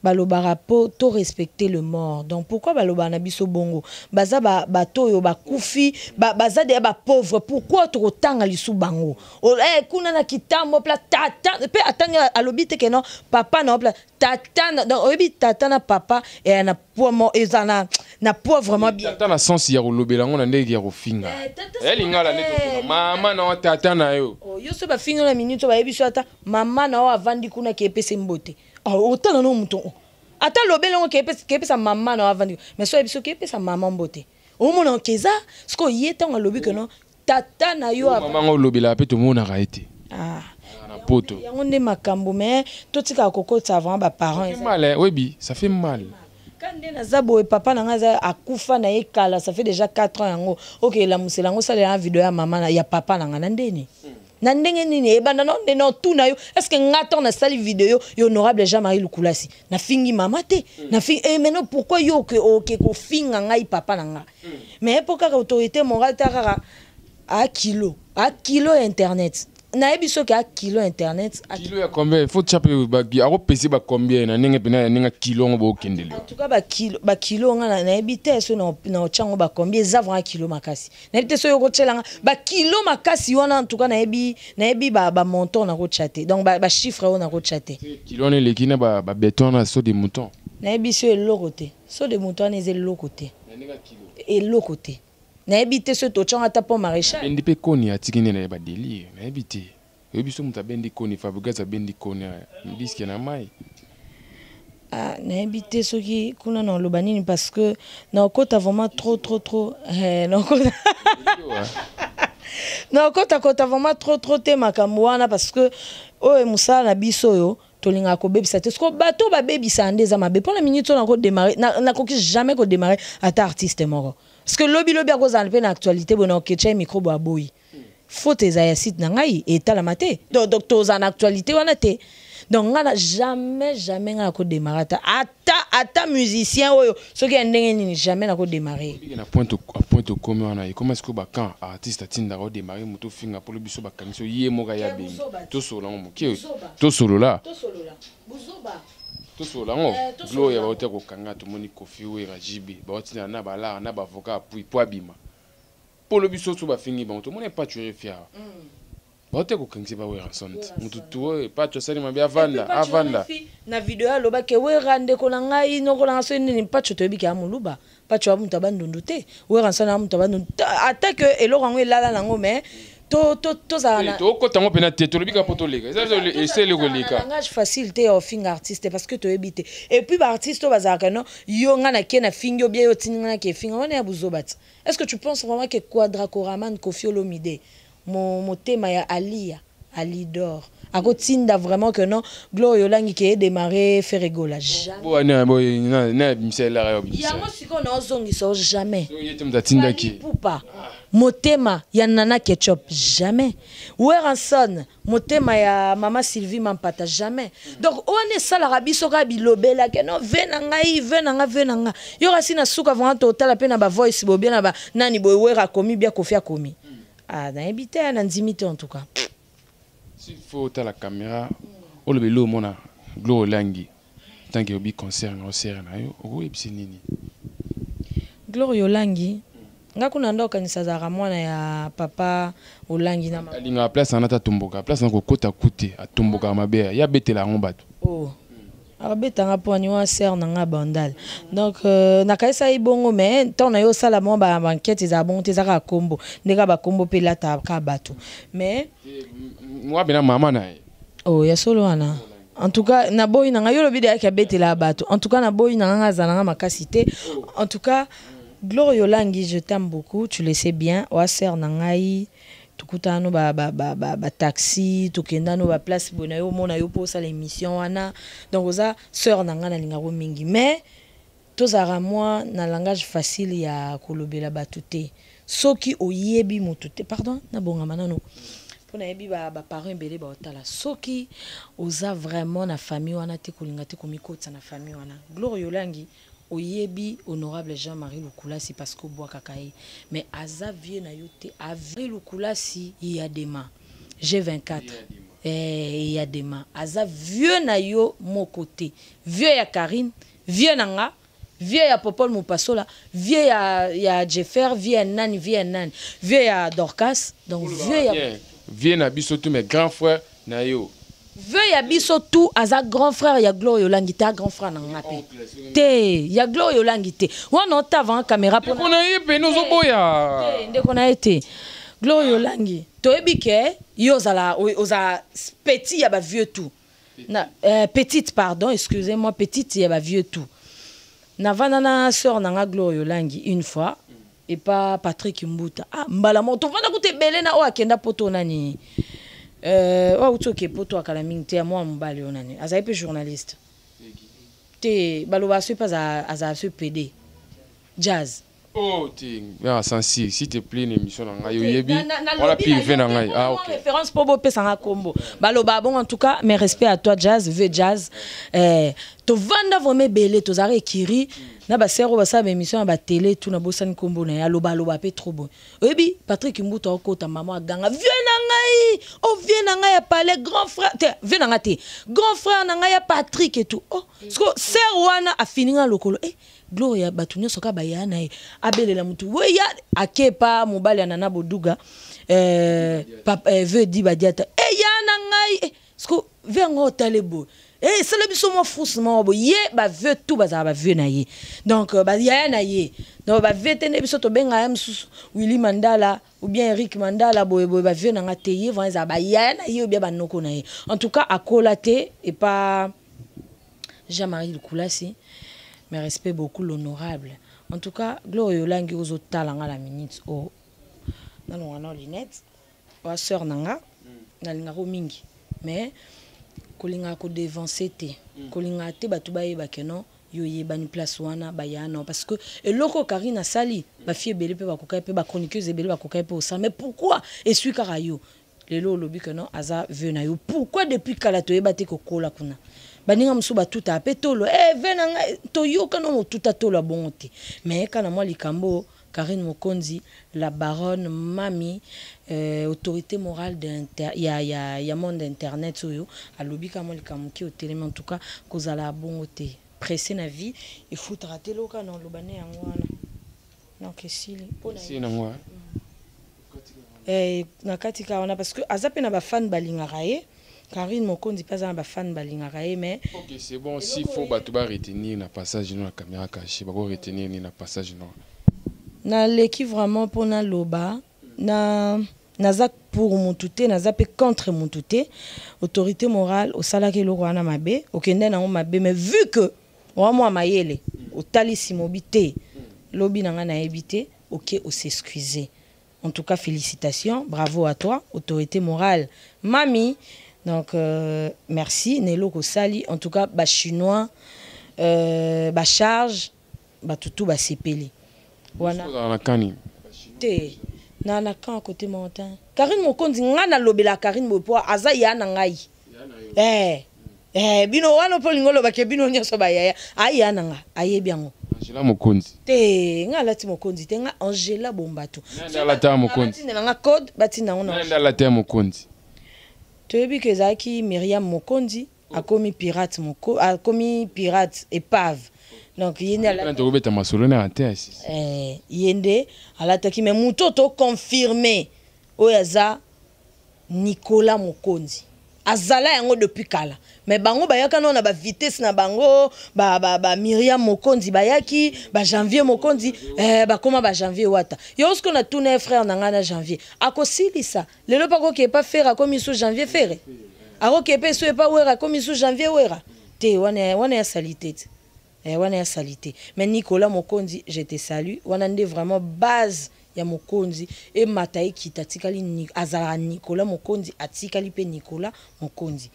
balobara po to respecter le mort donc pourquoi baloba na biso bongo baza bato yo bakufi baza de ba pauvre pourquoi to tanga lisu bango kuna na kitambo pla tata pe atanga alobi te ke non papa na pla tata donc oyebi tata na papa et na pomo ezana na pauvrement bien tata na sens ya kolobela ngo na ndenge ya kofinga lingala neto mama na tata na yo yo so ba finga na minute ba yebi so ata mama na o avandi kuna ke pese mbote autant non mouton ata lobelongo ke pesa mama na avandi mais so ebiso ke pesa mama mbote o mona keza sko yeta nga lobi que non tata na yo mama ngo lobela pe to mona raete na poto yango nde makambo mais to tika kokota avant ba parents ça fait mal oui ça fait mal quand na zabo papa na ngaza akufa na ekala ça fait déjà 4 ans yango OK la muselango ça la vidéo ya mama na ya papa na ngana ndeni na ndenge nini ebanda non de non tout na yo est-ce que ngato na sali vidéo yo honorable Jean-Marie Lukulasi na fingi mama te na fingi maintenant pourquoi yo que ko finga ngai papa na nga mais pour ka autorité morale ta à kilo internet na ebiso ka kilo internet kilo ya combien il faut chaper bagi ako pesi ba combien na ndenge pena na kilo ngo kendele en tout cas ba kilo nga na ebite so na chango ba combien za vra kilo makasi na ebite so yo ko tshela ba kilo makasi wana en tout cas na ebi ba montant na ko chater donc ba chiffre on ko chater kilo ne lekina ba béton na so de mouton na ebiso eloko so de mouton na eloko te na ndenge kilo eloko te na ebite so to changa ta po maréchal bendi pe koni atikine na ba délire na ebite ebiso muta bendi koni fabricateur bendi koni disque na mai na ebite soki kuna na lobanini parce que na kota vraiment trop na kota vraiment trop te makambo wana parce que oyo musala na biso yo tolinga ko bebisa te sko bato ba bebisa ndeza mabe pour la minute on a ko démarrer na ko jamais ko démarrer ata artiste moko parce que lobby a cause en pleine actualité bon ok tchai micro bo aboyi faut tes site na ngai et la maté donc tos en actualité wana te donc ngana jamais ngana ko démarrer ata musicien oyo soki ndenge nini jamais na ko démarrer na point au commun wana comment est-ce que ba quand artiste atinda ko démarrer muto finga pour le biso ba kangiso ye moka ya bengi to solo ngo moki to solo la buzoba to solo ngo glo ya ba ote ko kanga to moni kofi we rajibe ba otina na ba la na ba avocat puis abima pour le biso so ba fingi ba to moni pas tuer fier ba ote ko kangisi ba we ranson mutu to pas to sali mabia avanda na video aloba ke we rande ko na ngai no ko na so ni pas to bi ka muluba pas to amuta bandundu te we ranson amuta bandundu attaque elo rango elala nango mais to za na to ko tango pena te to lobika poto lega c'est le golika langage facile te au finger artiste parce que to ebite et puis ba artiste to bazaka no yo nga na ke na fingo bien yo tinga ke finga wana ya buzobat est-ce que tu penses vraiment que Quadra Koraman Koffi Olomide mon thème ya Ali d'or akotinda vraiment que non Gloire Yolangi qui est démarré faire rigolage na misela yo ya mo siko na ozongi so jamais yo yete mtatinda ki pupa motema ya Nana Ketchup jamais Weranson motema ya Mama Sylvie Mampata jamais donc on est ça la rabiso ka bilobela que non venanga yo rasina suka vraiment total pe na ba voice bo bien na ba nani boy wera komi bien Koffi akomi na habité na nzimite en tout cas s'il faut ta la caméra o le belo mona Gloire Yolangi tant que obi concert na yo o ebisi nini Gloire Yolangi ngakuna ndoka ni sazara mwana ya papa Olangi na mama alinga place anata tumboka place na kokota kute atumboka mabe ya betela ngo bato abetanga po ni wa ser na nga bandal donc nakaisa ibongo mais tant na yo sala mo ba enquête za bon te za kombo ndeka ba kombo pe lata ka bato mais moi bena mama na ya solo wana en tout cas na boy na nga yo lobi de ka betela bato en tout cas na boy na nga za na makasité en tout cas Gloire Yolangi, je t'aime beaucoup, tu le sais bien. Oaser nangai, tukutano ba taxi, tukendano ba place bonayo mona yo posa l'émission wana. Donc oza sœur nanga na lingaro mingi. Mais tozara moi na langage facile ya kolobela batute. Soki oyebi motute. Pardon, na bonga manano. Pona yebi ba parents belé ba otala. Soki oza vraiment na famille wana te kolinga te komikota na famille wana. Gloire Yolangi oyebi honorable Jean-Marie Lukulasi parce que bois kakaye mais aza vie na yote Avril Lukulasi il y a des mains G24 il y a des mains aza vieux na yo mon côté vieux ya Karine vieux nanga vieux ya Popol Mupasola vieux ya Jeffer vieux ya nani vieux ya Dorcas donc vieux na biso tout mes grands frères na yo Veuille ya biso tout aza grand frère ya Gloire Yolangi te grand frère na ngapi te ya Gloire Yolangi te wana otava caméra pour na yepe nozo boya ndeko na été Gloire Yolangi to ebike yo oza petit ya ba vieux tout na petite pardon excusez-moi petite ya ba vieux tout na vana na sœur na Gloire Yolangi une fois et pas Patrick Mbuta mbala moto vana kute belé na o akenda poto nani wa utoke poto akala mingi te moi mbali onani aza pe journaliste te baloba so pas aza so PD jazz Oh, tiens, sensi, s'il te plaît, une émission dans la Yoyebi. On a pu venir dans la. Ah, ok. Référence pour Bopé Sanga Combo. Baloba, bon, en tout cas, mes respects à toi, Jazz, V Jazz. To vanda vome belé, to zare kiri. Na ba sero ba sa émission ba télé, tout na bosan Combo na ya loba loba pe trop bon. Oyebi, Patrick Mbuto okota maman ganga. Viens na ngai. Oh, viens na ngai ya parler grand frère. Viens na ngati. Grand frère na ngai ya Patrick et tout. Oh, parce que Serwana a fini en lokolo. Gloria batunyo soka bayana e abelela mutu weya akepa mobali anana boduga veut di badiata yana ngai sko vengo talebo c'est le biso mo foussement bo ye ba veut tout baza ba veut na ye donc ba yana ye donc ba veut tene biso to benga am Willy Mandala ou bien Eric Mandala bo ba veut na ngate ye vanza ba yana ye ou bien ba noko na ye en tout cas akolaté et pas Jean-Marie Lukulasi. Mais respect beaucoup l'honorable. En tout cas, Gloria Yolangi aux autres talents à la minute. Oh, non, non, Linette, ou sœur Nanga, Nalinga Romingi. Mais, Kolinga ko devancer te, Kolinga te batubaye bakeno, yoye bani place wana bayana parce que et loko Karina Sali, ba fille belé pe ba kokaye pe ba chroniqueuse belé ba kokaye pe au sang. Mais pourquoi esui karayo? Lelo lobi que non, aza vena yo. Pourquoi depuis kalato ebate ko kola kuna? Baninga msuba tuta apetolo venanga toyoka no tuta tolo bonte mais kana moi likambo Karine Mokonzi la baronne mami autorité morale ya monde internet oyo alobi ka moi likambo ki au télé en tout cas kozala bonte pressé na vie il faut traiter loka no lobane yangwana non que sili na moi na katika wana parce que azape na ba fan balingaka ye Karine Mokonzi pas un fan balingaka mais OK c'est bon s'il faut batuba retenir na passage na caméra cachée ba retenir ni na passage non na l'équipe vraiment pour na loba na naza pour montuté naza pe contre montuté autorité morale au salaki lo wana mabe okende na mabe mais vu que moi mayele au talisi mobité lobi na na ebité OK on s'excuser en tout cas félicitations bravo à toi autorité morale mami. Donc, merci. Nelo Kosali. En tout cas, bah chinois, bah charge, bah tout bah sepeli. Wana. Te. Na na kan côté montagne. Karine Mokonzi ngana lobela Karine Mopo aza ya na ngai. Bino wana polingolo ba ke bino nyoso ba ya. Aya na nga. Aye biango. Angela Mokonzi. Te ngala ti Mokonzi te nga Angela Bombato. Ngala ta Mokonzi. Nga code batina ona. Ngala ta Mokonzi. Tu as vu que Zaki Myriam Mokonzi a commis pirate épave. Donc il y a yende alataki mais mutoto confirmé oyaza Nicolas Mokonzi. Azala yango depuis kala. Mais bango bayaka non na ba vitesse na bango ba Myriam Mokonzi bayaki ba janvier Mokonzi ba koma ba janvier wata. Yo ce qu'on a tout né frère nanga na janvier. Akosilisa. Lelo pa ko ke pas faire comme sous janvier faire. Ako ke pe so pas wera comme sous janvier wera. Te wana ya salité. Wana ya salité. Mais Nicolas Mokonzi, je te salue. Wana ndé vraiment base ya Mokonzi et Mataï qui tatikali azara Nicolas Mokonzi atikali pe Nicolas Mokonzi.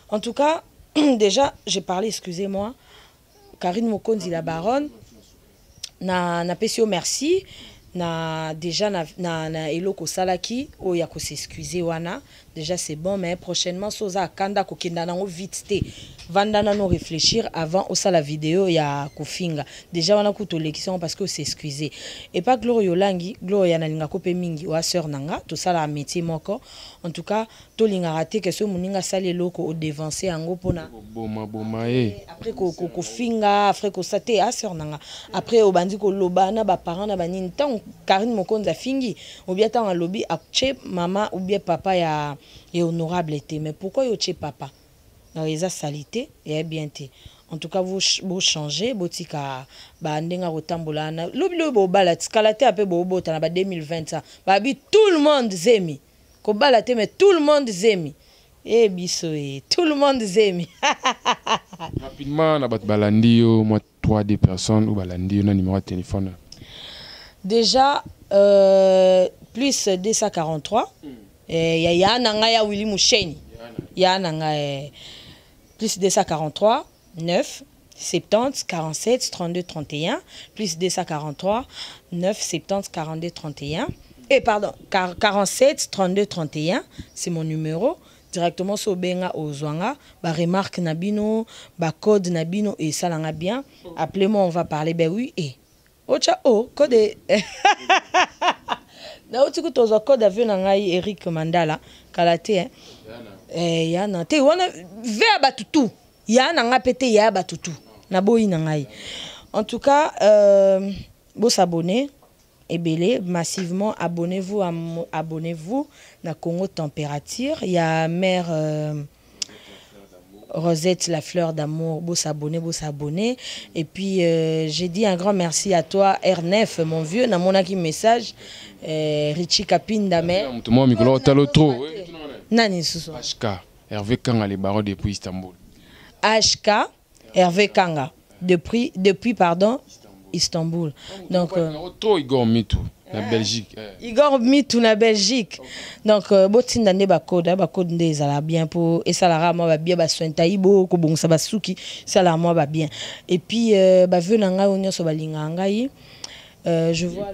En tout cas, déjà j'ai parlé, excusez-moi, Karine Mokonzi la baronne na pesio merci na déjà na eloko salaki o ya ko s'excuser wana déjà c'est bon mais prochainement soza kanda ko kenda nango vite te vandana no réfléchir avant au la vidéo ya kofinga déjà wana kuto l'élection parce que c'est excusé et pas Gloria Yolangi Gloria na linga kopé mingi wa sœur nanga to sala métier moko en tout cas to linga raté que ce moninga sali loko au devancer yango pona boma après ko finga après ko saté a sœur nanga après au bandi ko lobana ba parents na banini tant Karine Mokonzi a fingi ou bien tant en lobby a che maman ou bien papa ya honorable était mais pourquoi yo che papa dans les salité et bien té en tout cas vous changer botika ba ndenga rotambola na lobby bo bala skalate ape bo bota na ba 2020 ça ba bi tout le monde zemi ko bala te mais tout le monde zemi et biso et tout le monde zemi rapidement na bat balandio moi 3 personnes ou balandio na numéro de téléphone déjà plus 243 ya nanga ya Willy Moucheni ya nanga plus 243 9 70 47 32 31 plus 243 9 70 42 31 et pardon 47 32 31 c'est mon numéro directement sur benga ozwanga ba remarque nabino ba code nabino et ça langa bien appelez-moi on va parler ben oui et ocha o code na otiku tozo code avion ngai Eric Mandala kalate hein yana te wana vers batutu yana nga pété ya batutu na boyi na ngai en tout cas vous s'abonner et belé massivement abonnez-vous abonnez-vous na Congo Température il y a mère Rosette la fleur d'amour vous s'abonner et puis j'ai dit un grand merci à toi R9 mon vieux na mon aki message Richie Kapinda mais moi micro talo trop nani suso HK Hervé Kanga les barreaux depuis Istanbul HK Hervé Kanga depuis pardon Istanbul donc trop Igor Mitou na Belgique Igor Mitou na Belgique donc botinda ne ba code nde ça la bien pour et ça la moi ba bien ba sointa ibo ko bon ça ba suki ça la moi ba bien et puis ba vena nga onyo so ba linga ngai je vois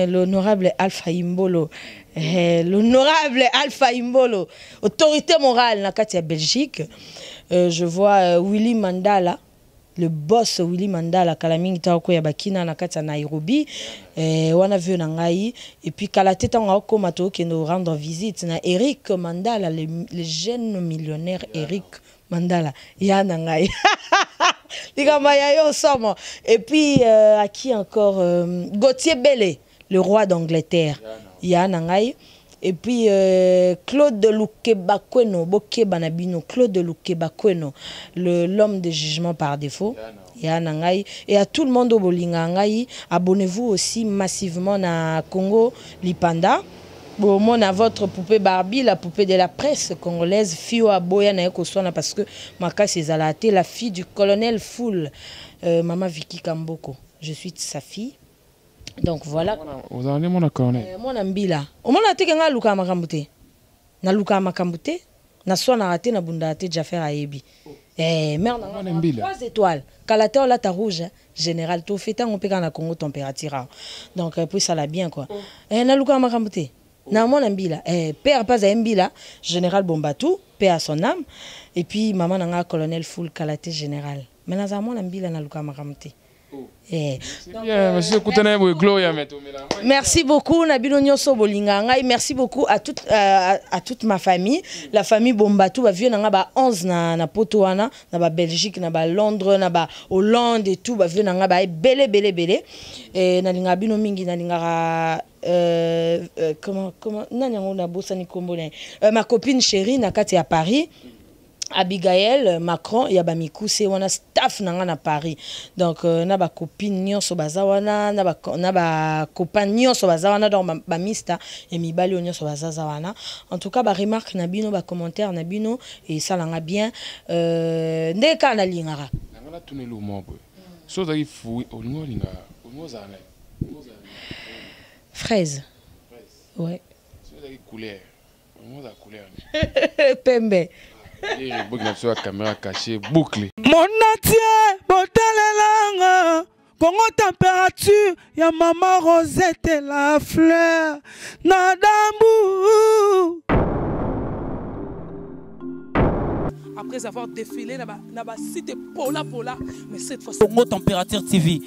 l'honorable Alpha Imbolo autorité morale na kati ya Belgique je vois Willy Mandala le boss Willy Mandala kalamingi tako ya bakina na kati ya Nairobi wana vu na ngai et puis kala teta nga ko mato ke no rendre visite na Eric Mandala le jeune millionnaire Eric Mandala ya na ngai et puis à qui encore Gauthier Bellé le roi d'Angleterre ya na ngai et puis Claude Lukebakweno Bokeba Nabino Claude Lukebakweno l'homme de jugement par défaut ya na ngai et à tout le monde au bolinga ngai abonnez-vous aussi massivement na Congo Lipanda. Bon, moi, à votre poupée Barbie, la poupée de la presse congolaise, Fio Aboya na Ekoswana parce que ma casse est Zalaté, la fille du colonel Foul, Maman Vicky Kamboko. Je suis sa fille. Donc voilà. Vous en avez mon colonel. Moi, Nambila. Au moins, tu as Luka Makambute. Na Luka Makambute, na Swana raté, na Bundate, Jaffer Ayebi. Merde, 3 étoiles. Kalate la ta rouge, général, tout fait on peut na Congo Température. Donc, puis ça l'a bien quoi. Na Luka Makambute. Na mon ambila père pas à ambila général Bombatou paix à son âme et puis maman nanga colonel Full Kalaté général mais na za mon ambila na luka makamte merci beaucoup Nabino Nyoso Bolinga ngai merci beaucoup à toute ma famille la famille Bombatou ba vieux nanga ba 11 na Potoana na ba Belgique na ba Londres na ba Hollande et tout ba vieux nanga ba belé et na linga bino mingi na linga comment nani on a bossa ni kombone ma copine chérie na kati à Paris Abigail Macron ya ba mikuse wana staff nanga na Paris donc na ba copine nyonso bazawana na ba copain nyonso bazawana donc ba mista et mibali nyonso bazawana en tout cas ba remarque na bino ba commentaire na bino et ça langa bien ndeka na lingara ngala tunelo mobo so za ifu olingo linga olingoza na fraise ouais so za couleur olingoza couleur pembe la caméra cachée boucle. Mon atier, botalelanga, Congo Température, ya maman Rosette la fleur, nadambu. Après avoir défilé na ba site pola, mais cette fois Congo Température TV.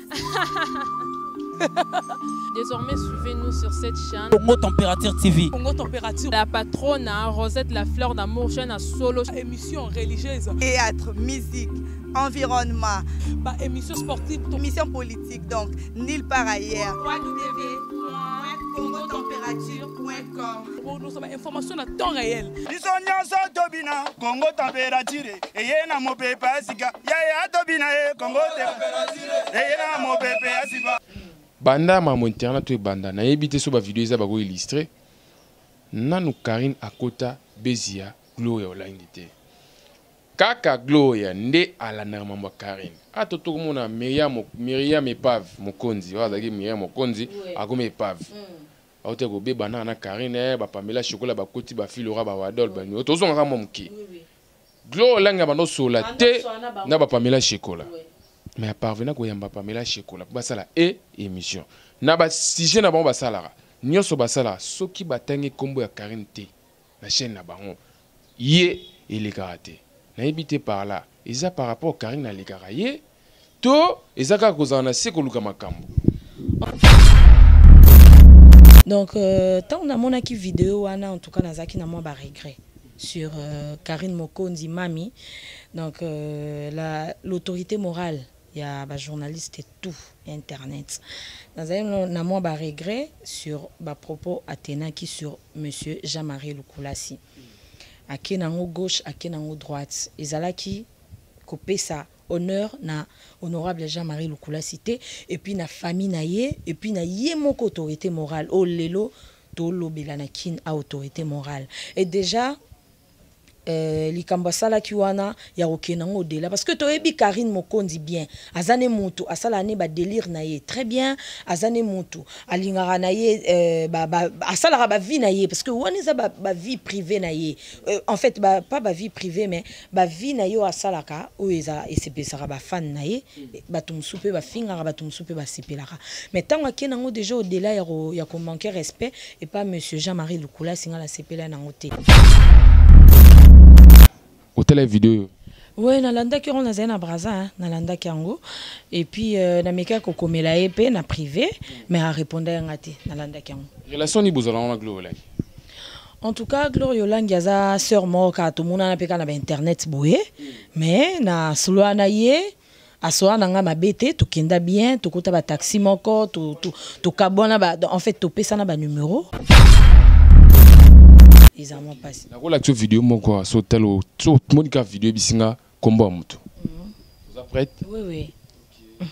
Désormais, suivez-nous sur cette chaîne. Congo Température TV. Congo Température. La patronne Rosette la fleur d'amour, chaîne à solo. Émission religieuse. Théâtre, musique, environnement. Bah, émission sportive. Émission politique, donc nulle part ailleurs. www.congotempérature.com. Nous avons information à temps réel. Congo Température. Et y a mon pépé asika. Ya tobina Congo Température. Et y a mon pépé asika. Banda ma internet to banda na yebite so ba vidéo za ba go illustrer nanu Karine Akota Bezia Gloria online te kaka Gloria nde ala na mambo Karine atoto komona Myriam Epave Mokonzi wazaki Myriam Mokonzi akome Epave aote go be bana na Karine ba Pamela chocolat ba koti ba filora ba wadol ba nyo tozo ngaka momki Gloire Olangi bando sola te na ba Pamela Shekola. Mais à parvenir ko yamba Pamela Shekola ba sala émission. Na ba sujet na bango ba salara. Nyoso ba sala soki batangi kombo ya Karine te na chaîne na bango. Yé et les karaté. Na habité par là. Ils a par rapport à Karine na les karaye. To ezaka kozana se ko luka makambo. Donc tant on a mon aki vidéo wana en tout cas nazaki na moi ba regret sur Karine Mokonzi Mami. Donc l'autorité morale, il y a des journalistes et tout internet. Nazaki na moi ba regret sur ba propos atenaki sur monsieur Jean-Marie Lukulasi. Akenango gauche, akenango droite. Ezalaki kopé ça honneur na honorable Jean-Marie Lukulasi et puis na famille na ye et puis na ye moko autorité morale o lelo to lobelanakin a autorité morale et déjà likambasala kiwana ya okenango de là parce que toyebi Karine Mokonzi bien azane mutu asala ne ba délire na ye très bien azane mutu alingara na ye asala ba vie na ye parce que wani za ba vie privée na ye en fait pas ba vie privée mais ba vie na yo asalaka o eza esepesaka ba fan na ye batumsupe ba finga batumsupe ba sipelaka mais tant akenango déjà au delà ya ko manquer respect et pas monsieur Jean-Marie Lukula singa la sepela na ngote hôtel vidéo. Oui, nalanda ki on na braza, nalanda kiango et puis na meka ko komela épée na privé mais a répondre ngati nalanda kiango. Relation ni bozala na Gloire Olangi. En tout cas Gloire Olangi aza sœur moka to mona na peka na internet boye mais na solo na ye asoa nanga mabete to kenda bien to kota ba taxi moko to kabona ba en fait to pesa na ba numéro. Ils ont passé. La relation vidéo moko so telo so monika vidéo bisinga kombo mutu. Vous êtes prête? Oui oui. Il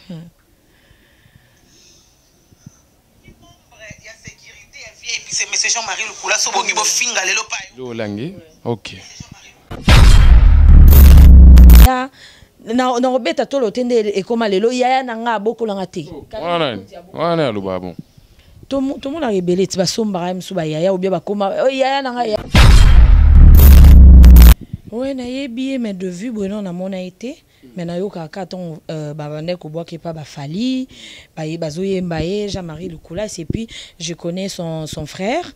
y a sécurité, elle vient et puis c'est monsieur Jean-Marie Lukula so bongi bo finga lelo pa. Gloire Olangi. OK. Na robeta tolo tende e koma lelo yaya nanga bokolanga te. Wana lo babon. Tout le monde a rebellé, tu vas sombre, tu vas yaya ou bien bah comment yaya nanga. Ouais, na yebi mais de vue Bruno na mon a été, mais na yo kaka ton babane ko bois qui pas ba fali, ba bazoye mbaye Jean-Marie Lukula et puis je connais son frère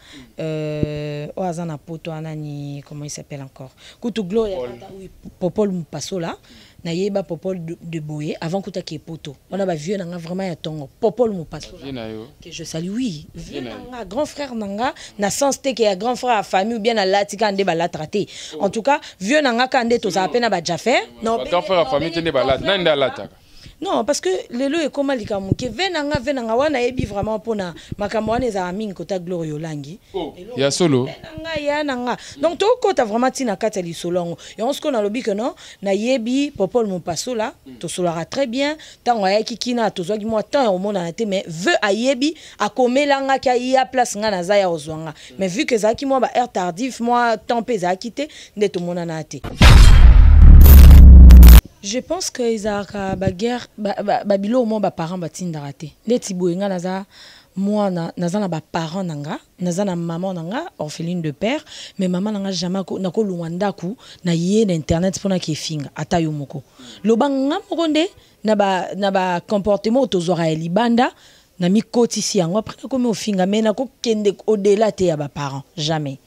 Oazana Poto anani comment il s'appelle encore. Kutu Gloria oui Popol Mupaso là. Na yeba Popol de Boye avant que tu poto. On a vu nanga vraiment ya tongo Popol Mupaso. Que je salue oui. Nanga grand frère nanga na sens te que grand frère à famille ou bien na latika ande ba la traiter. En tout cas, vieux nanga kande to za pena ba jafer. Non, grand frère à famille tende ba la nanda la taka. Non, parce que lelo est comme likamuke venanga wana yebi vraiment pona makamwana za aming kota Gloire Olangi. Il y a solo. Nanga. Donc to kota vraiment tina kata li solongo. Et on se connaît lobi que non, na yebi Popol Mupaso là, to solara très bien, tant ya kikina to zogi moi tant au monde na te mais veut ayebi akomelanga ka ya place nga na za ya ozwanga. Mais vu que za ki moi ba heure tardif moi temps pe za quitté ndeto mona na te. Je pense que Isaac baguerre babilo au moins ba parents batinda raté. Les tiboenga naza moi naza na ba parents nanga, naza na maman nanga orpheline de père, mais maman nanga jamais na ko luanda ku na yé internet pona ki finga ata yo moko. Lobanga mokonde na ba comportement tozora libanda na mi kotisi yango après ko me ofinga mais na ko kende au-delà te ya ba parents jamais.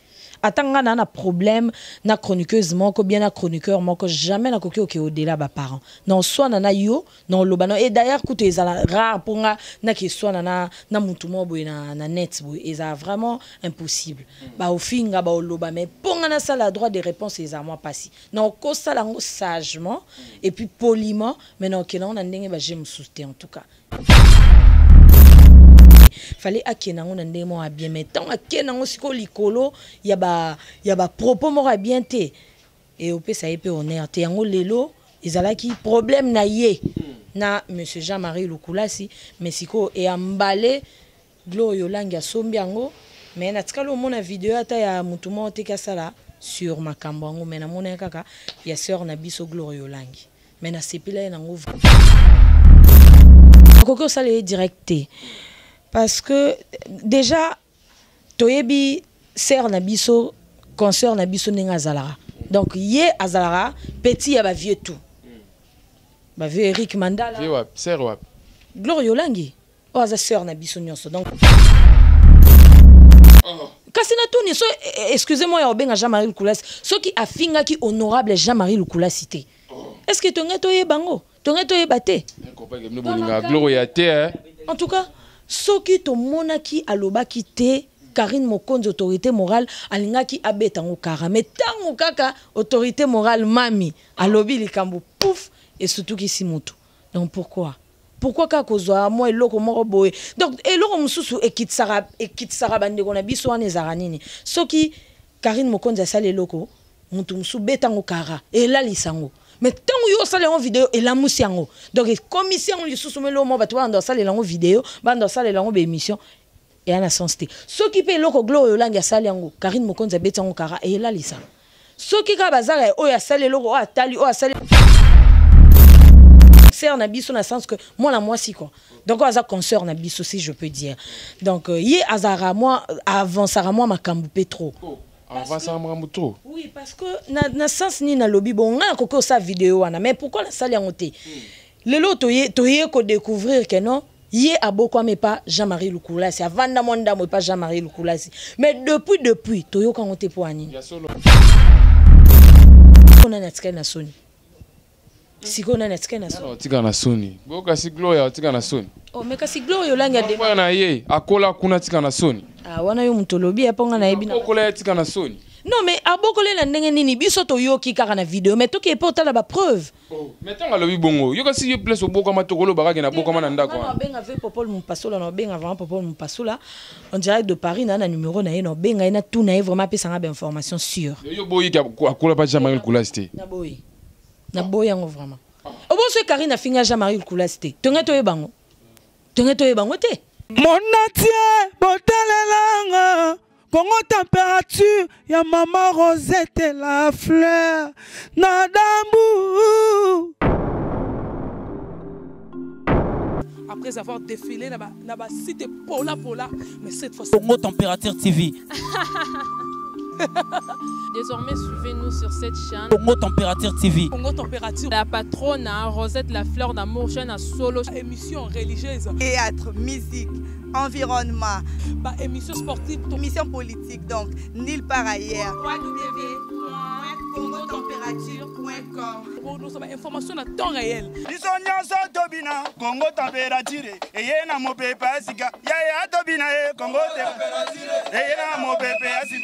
Atanga na na problème na chroniqueuse moko bien na chroniqueur moko jamais na koki oke au-delà ba parents non soit na yo non lobano et d'ailleurs kuto ezala rare pour na ki soit na mutu mo boy na net boy eza vraiment impossible ba ofinga ba loba mais ponga na sala droit de réponse eza moi passi non ko sala ngo sagement et puis poliment mais non ke na ndenge ba j'aime soutenir en tout cas fallait akenango na ndemo a bien mais tant akenango siko likolo ya ba propos mo a bien te et au pesa épée honneur te yango lelo ezalaki problème na ye na monsieur Jean-Marie Lukulasi mais siko et emballé Gloire Olangi sombi yango mais na tikalo mona vidéo ata ya mutu mo te kasala sur makambo yango mais na mona kaka ya sœur na biso Gloire Olangi mais na sepila yango koko sale directé. Parce que déjà toyebi sœur na biso concert na biso nenga zalara Donc yé azara petit ya ba vieux tout. Ba vieux Eric Mandala. Vieux wap, sœur wap. Gloria Olangi. Oh aza sœur na biso nyonso. Donc Kasina Tony, so excusez-moi ya obenga Jean-Marie Lukulas, so qui afinga qui honorable Jean-Marie Lukulas cité. Est-ce que tongeto ye bango? Tongeto ye baté? En tout cas, so qui to monaki aloba qui te Karine Mokonzi autorité morale alinga ki abetango kara mais tango kaka autorité morale mami alobi likambo pouf et surtout qui simutu. Donc pourquoi kozwa moi eloko moko boye donc eloko mususu ekitsara bande kona biso wana ezara nini soki Karine Mokonzi asali eloko mutu musu betango kara elalisango mais tango yo sala en vidéo elamusi yango donc commission lisusu melo mo bato banda sala lango vidéo banda sala lango be émission et en sens te soki pe eloko Gloria Olangi asali yango Karine Mokonzi betango kara elalisa soki ka bazara oyo asali eloko o atali o asali concert na biso na sens que moi la moi si quoi donc aza concert na biso si je peux dire donc yé azara moi avancera moi makambu petro avancera makambu trop oui parce que na sens ni na lobby bon nga koko sa vidéo wana mais pourquoi la salle yango te lelo toye ko découvrir que non yé aboko mais pas Jean-Marie Lukulas avant na monda mais pas Jean-Marie Lukulas mais depuis toyo ka ngote po ani ya solo on a netka na soni siko na netka na soni tika na soni boka si Gloria tika na soni oh mais kasi Gloria Olangi de pa na ye akola kuna tika na soni ah wana yo mutolobi aponga na yebi na akola tika na soni non mais abokole na ndenge nini biso to yoki kaka na vidéo mais to ki eporta la ba preuve oh mais tanga lobi bongo yo kasi yo place oboko matokolo bakaki na boko mana ndako na benga ve popol mupasola na benga vraiment popol mupasola en direct de Paris na numéro na ye na benga na tout na ye vraiment pesa nga ba information sûre yo boyi ki akola pa Jean-Marie Lukulas te na boyi yango vraiment obo so Karine afinga Jean-Marie Lukulas te tongeto ye bango te monatie botalelanga Congo température ya maman Rosette la fleur Nadambu. Après avoir défilé na ba site pola mais cette fois Congo Température TV. Désormais, suivez-nous sur cette chaîne. Congo Température TV. Congo Température. La patronne Rosette la fleur d'amour, chaîne à solo. Émission religieuse. Théâtre, musique, environnement. Bah, émission sportive. Émission politique, donc nulle part ailleurs. www.congotempérature.com. Pour nous avoir information à temps réel. Congo Température. Et y a Congo Température.